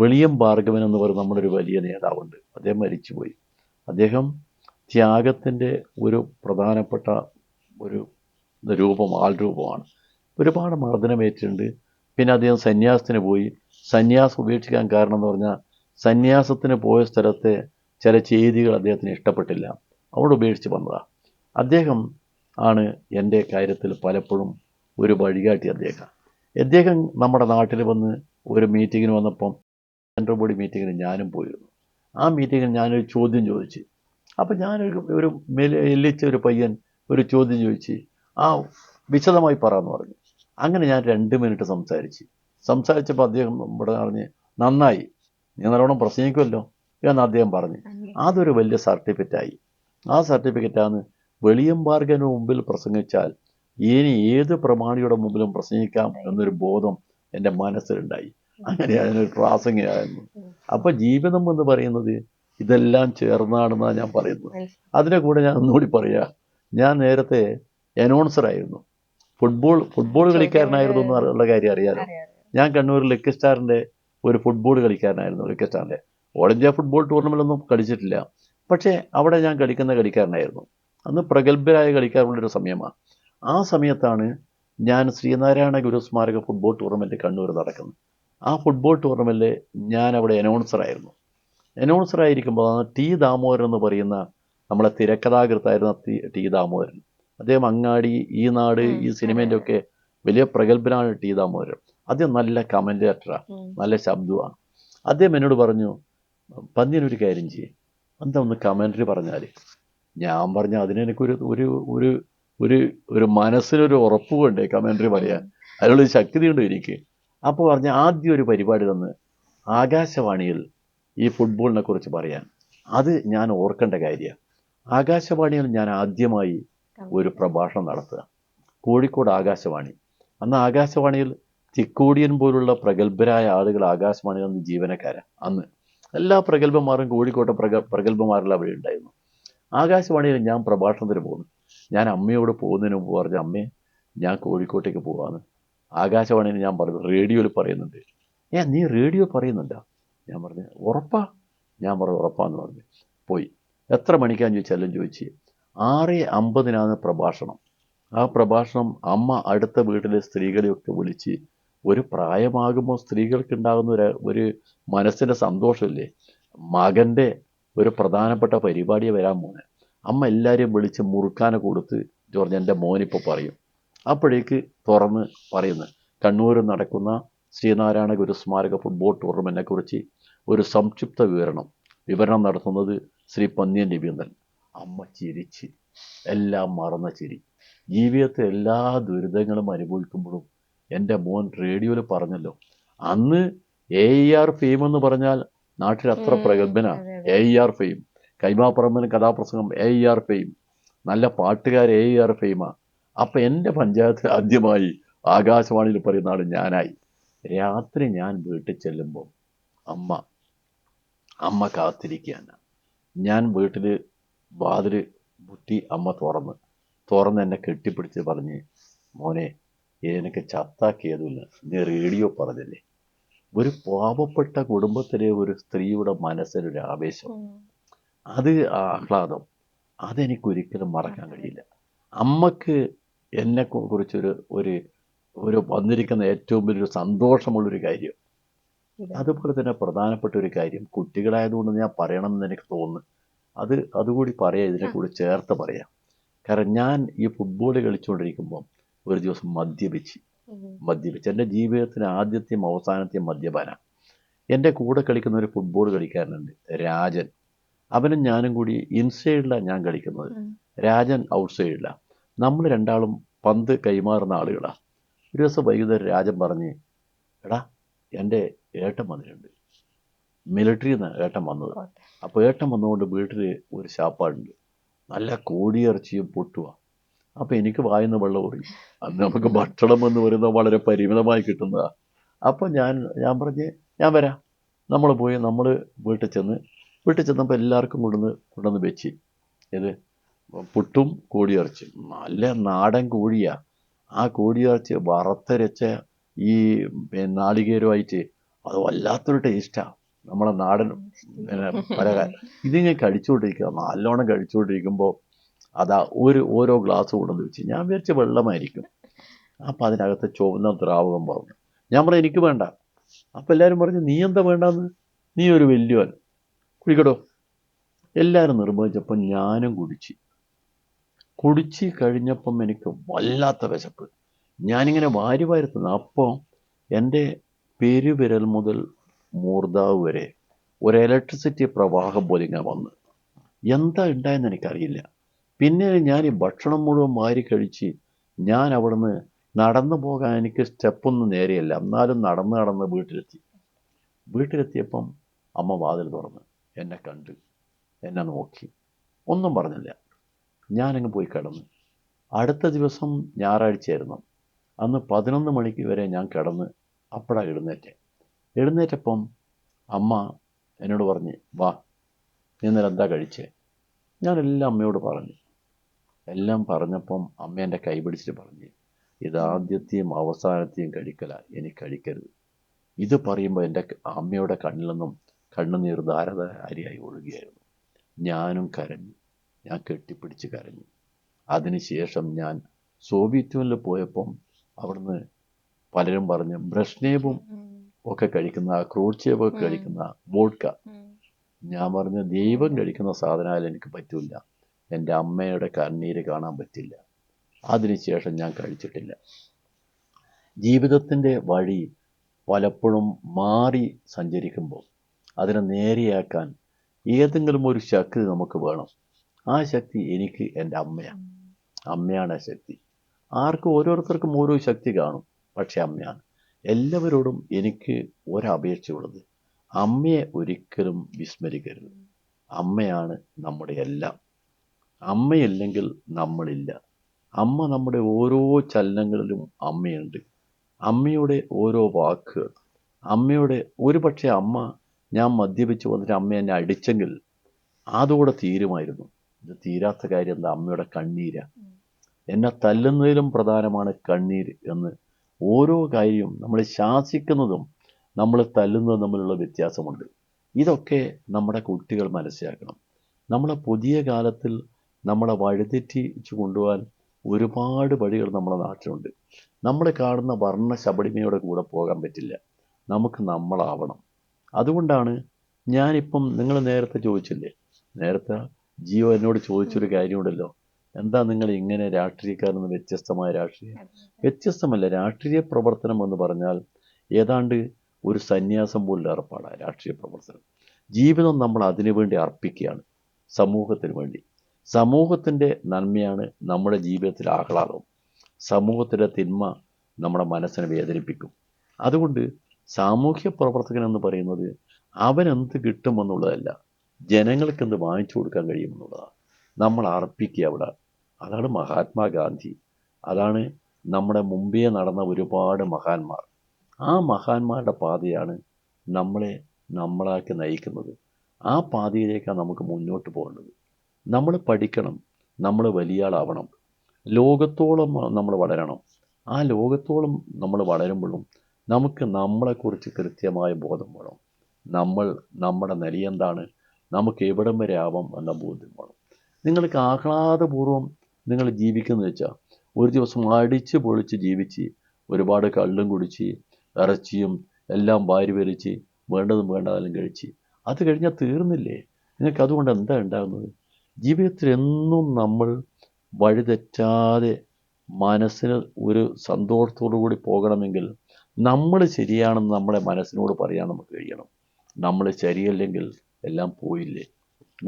വെളിയം ഭാർഗവൻ എന്ന് പറയുന്ന നമ്മുടെ ഒരു വലിയ നേതാവുണ്ട്, അദ്ദേഹം മരിച്ചുപോയി. അദ്ദേഹം ത്യാഗത്തിൻ്റെ ഒരു പ്രധാനപ്പെട്ട ഒരു ആൾരൂപമാണ്. ഒരുപാട് മർദ്ദനമേറ്റിട്ടുണ്ട്. പിന്നെ അദ്ദേഹം സന്യാസത്തിന് പോയി. സന്യാസം ഉപേക്ഷിക്കാൻ കാരണം എന്ന് പറഞ്ഞാൽ സന്യാസത്തിന് പോയ സ്ഥലത്തെ ചില ചെയ്തികൾ അദ്ദേഹത്തിന് ഇഷ്ടപ്പെട്ടില്ല, അവിടെ ഉപേക്ഷിച്ച് വന്നതാണ്. അദ്ദേഹം ആണ് എൻ്റെ കാര്യത്തിൽ പലപ്പോഴും ഒരു വഴികാട്ടി. അദ്ദേഹം നമ്മുടെ നാട്ടിൽ വന്ന് ഒരു മീറ്റിങ്ങിന് വന്നപ്പം സെൻട്രൽ ബോഡി മീറ്റിങ്ങിന് ഞാനും പോയിരുന്നു. ആ മീറ്റിങ്ങിൽ ഞാനൊരു ചോദ്യം ചോദിച്ചു. അപ്പം ഞാനൊരു എല്ലിച്ച ഒരു പയ്യൻ ഒരു ചോദ്യം ചോദിച്ച് വിശദമായി പറയാമെന്ന് പറഞ്ഞു. അങ്ങനെ ഞാൻ 2 മിനിറ്റ് സംസാരിച്ചപ്പോൾ അദ്ദേഹം ഇവിടെ പറഞ്ഞ്, നന്നായി, നീ നല്ലോണം പ്രസംഗിക്കുമല്ലോ എന്ന് അദ്ദേഹം പറഞ്ഞു. അതൊരു വലിയ സർട്ടിഫിക്കറ്റായി. ആ സർട്ടിഫിക്കറ്റാണ് വെളിയമ്പാർഗന് മുമ്പിൽ പ്രസംഗിച്ചാൽ ഇനി ഏത് പ്രമാണിയുടെ മുമ്പിലും പ്രസംഗിക്കാം എന്നൊരു ബോധം എൻ്റെ മനസ്സിലുണ്ടായി. അങ്ങനെ അതിനൊരു പ്രാസംഗികമായിരുന്നു. അപ്പം ജീവിതം എന്ന് പറയുന്നത് ഇതെല്ലാം ചേർന്നാണെന്നാണ് ഞാൻ പറയുന്നത്. അതിനെ കൂടെ ഞാൻ ഒന്നുകൂടി പറയാം. ഞാൻ നേരത്തെ അനൗൺസറായിരുന്നു, ഫുട്ബോൾ കളിക്കാരനായിരുന്നു എന്നുള്ള കാര്യം അറിയാലോ. ഞാൻ കണ്ണൂർ ലക്കി സ്റ്റാറിൻ്റെ ഒരു ഫുട്ബോൾ കളിക്കാരനായിരുന്നു. ലക്കി സ്റ്റാറിൻ്റെ ഓൾ ഇന്ത്യ ഫുട്ബോൾ ടൂർണമെൻറ്റൊന്നും കളിച്ചിട്ടില്ല, പക്ഷേ അവിടെ ഞാൻ കളിക്കുന്ന കളിക്കാരനായിരുന്നു. അന്ന് പ്രഗത്ഭരായ കളിക്കാരുള്ളൊരു സമയമാണ്. ആ സമയത്താണ് ഞാൻ ശ്രീനാരായണ ഗുരു സ്മാരക ഫുട്ബോൾ ടൂർണമെൻറ്റ് കണ്ണൂർ നടക്കുന്നത്. ആ ഫുട്ബോൾ ടൂർണമെൻറ്റിൽ ഞാൻ അവിടെ അനൗൺസറായിരിക്കുമ്പോൾ ടി ദാമോദരൻ എന്ന് പറയുന്ന നമ്മളെ തിരക്കഥാകൃത്തായിരുന്ന ടി ദാമോദരൻ, അദ്ദേഹം അങ്ങാടി, ഈ നാട്, ഈ സിനിമേൻ്റെ ഒക്കെ വലിയ പ്രഗത്ഭനാണ് ടി ദാമോദരൻ. അദ്ദേഹം നല്ല കമൻറ്റേറ്ററാണ്, നല്ല ശബ്ദമാണ്. അദ്ദേഹം എന്നോട് പറഞ്ഞു, പന്ന്യനൊരു കാര്യം ചെയ്യും, എന്താ ഒന്ന് കമൻട്രി പറഞ്ഞാൽ. ഞാൻ പറഞ്ഞു, അതിനെനിക്കൊരു ഒരു ഒരു ഒരു ഒരു മനസ്സിനൊരു ഉറപ്പ് കൊണ്ടേ കമൻട്രി പറയാൻ, അതിനുള്ള ശക്തി ഉണ്ട് എനിക്ക്. അപ്പോൾ പറഞ്ഞ ആദ്യം ഒരു പരിപാടി തന്ന് ആകാശവാണിയിൽ ഈ ഫുട്ബോളിനെ കുറിച്ച് പറയാൻ. അത് ഞാൻ ഓർക്കേണ്ട കാര്യമാണ്. ആകാശവാണിയിൽ ഞാൻ ആദ്യമായി ഒരു പ്രഭാഷണം നടത്തുക, കോഴിക്കോട് ആകാശവാണി. അന്ന് ആകാശവാണിയിൽ ചിക്കോടിയൻ പോലുള്ള പ്രഗത്ഭരായ ആളുകൾ ആകാശവാണിയിൽ അന്ന് ജീവനക്കാരാണ്. അന്ന് എല്ലാ പ്രഗത്ഭന്മാരും കോഴിക്കോട്ടെ പ്രഗത്ഭന്മാരെല്ലാം അവിടെ ഉണ്ടായിരുന്നു. ആകാശവാണിയിൽ ഞാൻ പ്രഭാഷണത്തിന് പോകുന്നു. ഞാൻ അമ്മയോട് പോകുന്നതിന് മുമ്പ് പറഞ്ഞു, അമ്മേ ഞാൻ കോഴിക്കോട്ടേക്ക് പോവാന്ന്. ആകാശവാണിയിൽ ഞാൻ പറഞ്ഞു, റേഡിയോയിൽ പറയുന്നുണ്ട്. നീ റേഡിയോ പറയുന്നുണ്ടോ? ഞാൻ പറഞ്ഞു, ഉറപ്പാ. ഞാൻ പറഞ്ഞു, ഉറപ്പാന്ന് പറഞ്ഞു. പോയി. എത്ര മണിക്കാന്ന് ചോദിച്ചാലും ചോദിച്ച് 6:50 പ്രഭാഷണം. ആ പ്രഭാഷണം അമ്മ അടുത്ത വീട്ടിലെ സ്ത്രീകളെയൊക്കെ വിളിച്ച്, ഒരു പ്രായമാകുമ്പോൾ സ്ത്രീകൾക്ക് ഉണ്ടാകുന്ന ഒരു മനസ്സിൻ്റെ സന്തോഷമില്ലേ, മകൻ്റെ ഒരു പ്രധാനപ്പെട്ട പരിപാടിയെ വരാൻ പോകുന്നത്. അമ്മ എല്ലാവരെയും വിളിച്ച് മുറുക്കാനെ കൊടുത്ത്, ജോർജ് എൻ്റെ മോനിപ്പോൾ പറയും. അപ്പോഴേക്ക് തുറന്ന് പറയുന്നു, കണ്ണൂർ നടക്കുന്ന ശ്രീനാരായണ ഗുരുസ്മാരക ഫുട്ബോൾ ടൂർണമെൻറ്റിനെ കുറിച്ച് ഒരു സംക്ഷിപ്ത വിവരണം നടത്തുന്നത് ശ്രീ പന്ന്യൻ രവീന്ദ്രൻ. അമ്മ ചിരിച്ച്, എല്ലാം മറന്ന ചിരി. ജീവിതത്തെ എല്ലാ ദുരിതങ്ങളും അനുഭവിക്കുമ്പോഴും എൻ്റെ മോൻ റേഡിയോയിൽ പറഞ്ഞല്ലോ. അന്ന് AIR ഫെയിം എന്ന് പറഞ്ഞാൽ നാട്ടിൽ അത്ര പ്രഗത്ഭനാണ്. AIR ഫെയിം, കൈമാപ്പറമ്പൻ കഥാപ്രസംഗം AIR ഫെയിം, നല്ല പാട്ടുകാർ AIR ഫെയിമാണ്. അപ്പം എൻ്റെ പഞ്ചായത്തിൽ ആദ്യമായി ആകാശവാണിയിൽ പറയുന്ന ആൾ ഞാനായി. രാത്രി ഞാൻ വീട്ടിൽ ചെല്ലുമ്പോൾ അമ്മ കാത്തിരിക്കുകയാണ്. ഞാൻ വീട്ടിൽ വാതിൽ മുട്ടി, അമ്മ തുറന്ന് എന്നെ കെട്ടിപ്പിടിച്ച് പറഞ്ഞ്, മോനെ എനിക്ക് ചത്താക്കിയതുമില്ല, നീ റേഡിയോ പറഞ്ഞില്ലേ. ഒരു പാവപ്പെട്ട കുടുംബത്തിലെ ഒരു സ്ത്രീയുടെ മനസ്സിലൊരു ആവേശം, അത് ആഹ്ലാദം, അതെനിക്കൊരിക്കലും മറക്കാൻ കഴിയില്ല. അമ്മക്ക് എന്നെ കുറിച്ചൊരു ഒരു വന്നിരിക്കുന്ന ഏറ്റവും വലിയൊരു സന്തോഷമുള്ളൊരു കാര്യം. അതുപോലെ തന്നെ പ്രധാനപ്പെട്ട ഒരു കാര്യം, കുട്ടികളായതുകൊണ്ട് ഞാൻ പറയണമെന്ന് എനിക്ക് തോന്നുന്നു. അതുകൂടി പറയാം, ഇതിനെ കൂടി ചേർത്ത് പറയാം. കാരണം ഞാൻ ഈ ഫുട്ബോൾ കളിച്ചുകൊണ്ടിരിക്കുമ്പോൾ ഒരു ദിവസം മദ്യപിച്ച് എൻ്റെ ജീവിതത്തിന് ആദ്യത്തെയും അവസാനത്തെയും മദ്യപാനം. എൻ്റെ കൂടെ കളിക്കുന്ന ഒരു ഫുട്ബോൾ കളിക്കാരനുണ്ട്, രാജൻ. അവനും ഞാനും കൂടി ഇൻസൈഡിലാണ് ഞാൻ കളിക്കുന്നത്, രാജൻ ഔട്ട്സൈഡിലാണ്. നമ്മൾ രണ്ടാളും പന്ത് കൈമാറുന്ന ആളുകളാണ്. ഒരു ദിവസം വൈകുന്നേരം രാജൻ പറഞ്ഞ്, എടാ എൻ്റെ ഏട്ടൻ വന്നിട്ടുണ്ട്, മിലിറ്ററിയിൽ നിന്ന് ഏട്ടൻ വന്നത്. അപ്പോൾ ഏട്ടൻ വന്നുകൊണ്ട് വീട്ടിൽ ഒരു ശാപ്പാടുണ്ട്, നല്ല കോഴിയിറച്ചിയും പൊട്ടുക. അപ്പോൾ എനിക്ക് വായുന്ന വെള്ളം പറയും. അന്ന് നമുക്ക് ഭക്ഷണം എന്ന് പറയുന്നത് വളരെ പരിമിതമായി കിട്ടുന്നതാണ്. അപ്പോൾ ഞാൻ പറഞ്ഞ്, ഞാൻ വരാം. നമ്മൾ വീട്ടിൽ ചെന്നപ്പോൾ എല്ലാവർക്കും കൊണ്ടുവന്ന് വെച്ച്, ഇത് പുട്ടും കോഴിയിറച്ചി, നല്ല നാടൻ കോഴിയാണ്. ആ കോഴിയിറച്ചി വറുത്തരച്ച ഈ നാളികേരമായിട്ട് അത് വല്ലാത്തൊരു ടേസ്റ്റാണ്. നമ്മളെ നാടൻ പിന്നെ ഇതിങ്ങനെ കഴിച്ചുകൊണ്ടിരിക്കുക, നല്ലോണം കഴിച്ചുകൊണ്ടിരിക്കുമ്പോൾ അതാ ഓരോ ഗ്ലാസ് കൊണ്ടുവന്ന് വെച്ച്. ഞാൻ വിചാരിച്ച വെള്ളമായിരിക്കും. അപ്പം അതിനകത്ത് ചുവന്ന ദ്രാവകം പറഞ്ഞു. ഞാൻ പറഞ്ഞു എനിക്ക് വേണ്ട. അപ്പം എല്ലാവരും പറഞ്ഞു നീ എന്താ വേണ്ടാന്ന്, നീ ഒരു വലിയവൻ, കുടിക്കടോ. എല്ലാവരും നിർബന്ധിച്ചപ്പം ഞാനും കുടിച്ച് കഴിഞ്ഞപ്പം എനിക്ക് വല്ലാത്ത വിശപ്പ്. ഞാനിങ്ങനെ വാരി തിന്നു. അപ്പോൾ എൻ്റെ പെരുവിരൽ മുതൽ മൂർധാവ് വരെ ഒരു ഇലക്ട്രിസിറ്റി പ്രവാഹം പോലെ ഇങ്ങനെ വന്ന്. എന്താ ഉണ്ടായെന്ന് എനിക്കറിയില്ല. പിന്നെ ഞാൻ ഈ ഭക്ഷണം മുഴുവൻ വാരി കഴിച്ച് ഞാൻ അവിടുന്ന് നടന്നു പോകാൻ എനിക്ക് സ്റ്റെപ്പൊന്നും നേരെയല്ല, എന്നാലും നടന്ന് വീട്ടിലെത്തിയപ്പം അമ്മ വാതിൽ തുറന്ന് എന്നെ കണ്ട് എന്നെ നോക്കി, ഒന്നും പറഞ്ഞില്ല. ഞാനങ്ങ് പോയി കിടന്നു. അടുത്ത ദിവസം ഞായറാഴ്ചയായിരുന്നു. അന്ന് 11 മണിക്ക് വരെ ഞാൻ കിടന്ന്. അപ്പോഴാണ് എഴുന്നേറ്റപ്പം അമ്മ എന്നോട് പറഞ്ഞ് വാ, നീ ഇന്നലെ എന്താ കഴിച്ചേ? ഞാനെല്ലാം അമ്മയോട് പറഞ്ഞു. എല്ലാം പറഞ്ഞപ്പം അമ്മ എൻ്റെ കൈ പിടിച്ചിട്ട് പറഞ്ഞ് ഇതാദ്യത്തെയും അവസാനത്തെയും കഴിക്കല, എനിക്ക് കഴിക്കരുത്. ഇത് പറയുമ്പോൾ എൻ്റെ അമ്മയുടെ കണ്ണിൽ നിന്നും കണ്ണുനീർ ധാരധാരയായി ഒഴുകിയായിരുന്നു. ഞാനും കരഞ്ഞു, ഞാൻ കെട്ടിപ്പിടിച്ച് കരഞ്ഞു. അതിനുശേഷം ഞാൻ സോവിയറ്റ് യൂണിയനിൽ പോയപ്പം അവിടുന്ന് പലരും പറഞ്ഞ് ബ്രഷ്നേവും ഒക്കെ കഴിക്കുന്ന, ക്രൂഡ്ചേവൊക്കെ കഴിക്കുന്ന വോഡ്ക. ഞാൻ പറഞ്ഞ ദൈവം കഴിക്കുന്ന സാധനമായാലും എനിക്ക് പറ്റില്ല, എൻ്റെ അമ്മയുടെ കണ്ണീര് കാണാൻ പറ്റില്ല. അതിനുശേഷം ഞാൻ കഴിച്ചിട്ടില്ല. ജീവിതത്തിൻ്റെ വഴി പലപ്പോഴും മാറി സഞ്ചരിക്കുമ്പോൾ അതിനെ നേരെയാക്കാൻ ഏതെങ്കിലും ഒരു ശക്തി നമുക്ക് വേണം. ആ ശക്തി എനിക്ക് എൻ്റെ അമ്മയാണ് ആ ശക്തി. ഓരോരുത്തർക്കും ഓരോ ശക്തി കാണും, പക്ഷെ അമ്മയാണ്. എല്ലാവരോടും എനിക്ക് ഒരപേക്ഷയുള്ളത്, അമ്മയെ ഒരിക്കലും വിസ്മരിക്കരുത്. അമ്മയാണ് നമ്മുടെ എല്ലാം. അമ്മയില്ലെങ്കിൽ നമ്മളില്ല. അമ്മ നമ്മുടെ ഓരോ ചലനങ്ങളിലും അമ്മയുണ്ട്. അമ്മയുടെ ഓരോ വാക്കുകൾ, അമ്മയുടെ ഒരുപക്ഷെ അമ്മ ഞാൻ മദ്യപിച്ച് വന്നിട്ട് അമ്മ എന്നെ അടിച്ചെങ്കിൽ അതോടെ തീരുമായിരുന്നു. ഇത് തീരാത്ത കാര്യം എന്താ? അമ്മയുടെ കണ്ണീരാ. എന്നെ തല്ലുന്നതിലും പ്രധാനമാണ് കണ്ണീര് എന്ന്. ഓരോ കാര്യവും നമ്മൾ ശാസിക്കുന്നതും നമ്മൾ തല്ലുന്നതും തമ്മിലുള്ള വ്യത്യാസമുണ്ട്. ഇതൊക്കെ നമ്മുടെ കുട്ടികൾ മനസ്സിലാക്കണം. നമ്മളെ പുതിയ കാലത്തിൽ നമ്മളെ വഴിതെറ്റിച്ച് കൊണ്ടുപോകാൻ ഒരുപാട് വഴികൾ നമ്മുടെ നാട്ടിലുണ്ട്. നമ്മൾ കാണുന്ന വർണ്ണ ശബളിമയുടെ കൂടെ പോകാൻ പറ്റില്ല. നമുക്ക് നമ്മളാവണം. അതുകൊണ്ടാണ് ഞാനിപ്പം, നിങ്ങൾ നേരത്തെ ചോദിച്ചില്ലേ, നേരത്തെ ജിയോ എന്നോട് ചോദിച്ചൊരു കാര്യമുണ്ടല്ലോ, എന്താ നിങ്ങൾ ഇങ്ങനെ രാഷ്ട്രീയക്കാരിൽ നിന്ന് വ്യത്യസ്തമായ രാഷ്ട്രീയം? വ്യത്യസ്തമല്ല. രാഷ്ട്രീയ പ്രവർത്തനം എന്ന് പറഞ്ഞാൽ ഏതാണ്ട് ഒരു സന്യാസം പോലുള്ള ഏർപ്പാടാണ് രാഷ്ട്രീയ പ്രവർത്തനം. ജീവിതം നമ്മൾ അതിനു വേണ്ടി അർപ്പിക്കുകയാണ്, സമൂഹത്തിന് വേണ്ടി. സമൂഹത്തിൻ്റെ നന്മയാണ് നമ്മുടെ ജീവിതത്തിൽ ആഹ്ലാദം. സമൂഹത്തിൻ്റെ തിന്മ നമ്മുടെ മനസ്സിനെ വേദനിപ്പിക്കും. അതുകൊണ്ട് സാമൂഹ്യ പ്രവർത്തകൻ എന്ന് പറയുന്നത് അവനെന്ത് കിട്ടുമെന്നുള്ളതല്ല, ജനങ്ങൾക്ക് എന്ത് വാങ്ങിച്ചു കൊടുക്കാൻ കഴിയുമെന്നുള്ളതാണ്. നമ്മൾ അർപ്പിക്കുക അവിടെ. അതാണ് മഹാത്മാഗാന്ധി, അതാണ് നമ്മുടെ മുമ്പേ നടന്ന ഒരുപാട് മഹാന്മാർ. ആ മഹാന്മാരുടെ പാതയാണ് നമ്മളാക്കി നയിക്കുന്നത്. ആ പാതയിലേക്കാണ് നമുക്ക് മുന്നോട്ട് പോകേണ്ടത്. നമ്മൾ പഠിക്കണം, നമ്മൾ വലിയ ആളാവണം, ലോകത്തോളം നമ്മൾ വളരണം. ആ ലോകത്തോളം നമ്മൾ വളരുമ്പോഴും നമുക്ക് നമ്മളെക്കുറിച്ച് കൃത്യമായ ബോധം വേണം. നമ്മുടെ നിലയെന്താണ്, നമുക്ക് എവിടം വരെ ആവാം എന്ന ബോധ്യം വേണം. നിങ്ങൾക്ക് ആഹ്ലാദപൂർവ്വം നിങ്ങൾ ജീവിക്കുന്നത് വെച്ചാൽ ഒരു ദിവസം അടിച്ച് പൊളിച്ച് ജീവിച്ച് ഒരുപാട് കള്ളും കുടിച്ച് ഇറച്ചിയും എല്ലാം വാരി വലിച്ച് വേണ്ടതും വേണ്ടാതെല്ലാം കഴിച്ച് അത് കഴിഞ്ഞാൽ തീർന്നില്ലേ? നിങ്ങൾക്ക് അതുകൊണ്ട് എന്താ ഉണ്ടാകുന്നത്? ജീവിതത്തിൽ എന്നും നമ്മൾ വഴിതെറ്റാതെ മനസ്സിന് ഒരു സന്തോഷത്തോടു കൂടി പോകണമെങ്കിൽ നമ്മൾ ശരിയാണെന്ന് നമ്മളെ മനസ്സിനോട് പറയാൻ നമുക്ക് കഴിയണം. നമ്മൾ ശരിയല്ലെങ്കിൽ എല്ലാം പോയില്ലേ,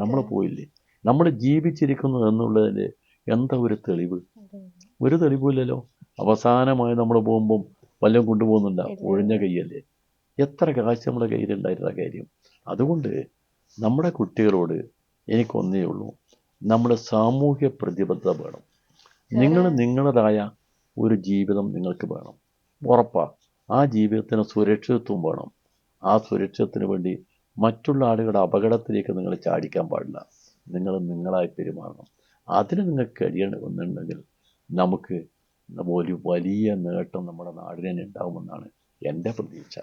നമ്മൾ പോയില്ലേ. നമ്മൾ ജീവിച്ചിരിക്കുന്നു എന്നുള്ളതിൻ്റെ എന്താ ഒരു തെളിവ്? ഒരു തെളിവില്ലല്ലോ. അവസാനമായി നമ്മൾ പോകുമ്പം വല്ലതും കൊണ്ടുപോകുന്നുണ്ടോ? ഒഴിഞ്ഞ കൈയല്ലേ. എത്ര കാശ് നമ്മുടെ കയ്യിലുണ്ടായിരുന്ന കാര്യം. അതുകൊണ്ട് നമ്മുടെ കുട്ടികളോട് എനിക്കൊന്നേ ഉള്ളൂ, നമ്മുടെ സാമൂഹ്യ പ്രതിബദ്ധത വേണം. നിങ്ങളുടേതായ ഒരു ജീവിതം നിങ്ങൾക്ക് വേണം, ഉറപ്പാ. ആ ജീവിതത്തിന് സുരക്ഷിതത്വം വേണം. ആ സുരക്ഷിതത്വത്തിന് വേണ്ടി മറ്റുള്ള ആളുകളുടെ അപകടത്തിലേക്ക് നിങ്ങൾ ചാടിക്കാൻ പാടില്ല. നിങ്ങളായി പെരുമാറണം. അതിന് നിങ്ങൾക്ക് കഴിയണമെന്നുണ്ടെങ്കിൽ നമുക്ക് ഒരു വലിയ നേട്ടം നമ്മുടെ നാടിന് തന്നെ ഉണ്ടാകുമെന്നാണ് എൻ്റെ പ്രതീക്ഷ.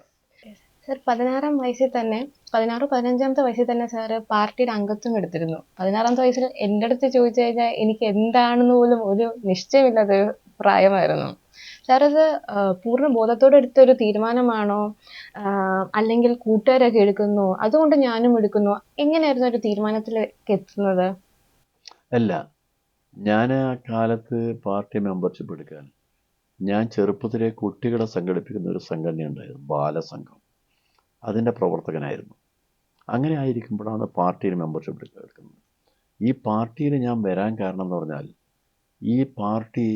സർ 16-ാം വയസ്സിൽ തന്നെ 15-ാമത്തെ വയസ്സിൽ തന്നെ സാറ് പാർട്ടിയുടെ അംഗത്വം എടുത്തിരുന്നു. 16-ാമത്തെ വയസ്സിൽ എൻ്റെ അടുത്ത് ചോദിച്ചു കഴിഞ്ഞാൽ എനിക്ക് എന്താണെന്ന് പോലും ഒരു നിശ്ചയമില്ലാത്ത ഒരു പ്രായമായിരുന്നു. സാറത് പൂർണ്ണ ബോധത്തോടെ എടുത്ത ഒരു തീരുമാനമാണോ, അല്ലെങ്കിൽ കൂട്ടുകാരൊക്കെ എടുക്കുന്നു അതുകൊണ്ട് ഞാനും എടുക്കുന്നു, എങ്ങനെയായിരുന്നു ഒരു തീരുമാനത്തിലേക്ക് എത്തുന്നത്? അല്ല, ഞാൻ ആ കാലത്ത് പാർട്ടി മെമ്പർഷിപ്പ് എടുക്കാൻ ഞാൻ ചെറുപ്പത്തിലെ കുട്ടികളെ സംഘടിപ്പിക്കുന്ന ഒരു സംഘടന ഉണ്ടായിരുന്നു, ബാലസംഘം. അതിൻ്റെ പ്രവർത്തകനായിരുന്നു. അങ്ങനെ ആയിരിക്കുമ്പോഴാണ് പാർട്ടിയിൽ മെമ്പർഷിപ്പ് എടുക്കുന്നത്. ഈ പാർട്ടിയിൽ ഞാൻ വരാൻ കാരണം എന്ന് പറഞ്ഞാൽ, ഈ പാർട്ടി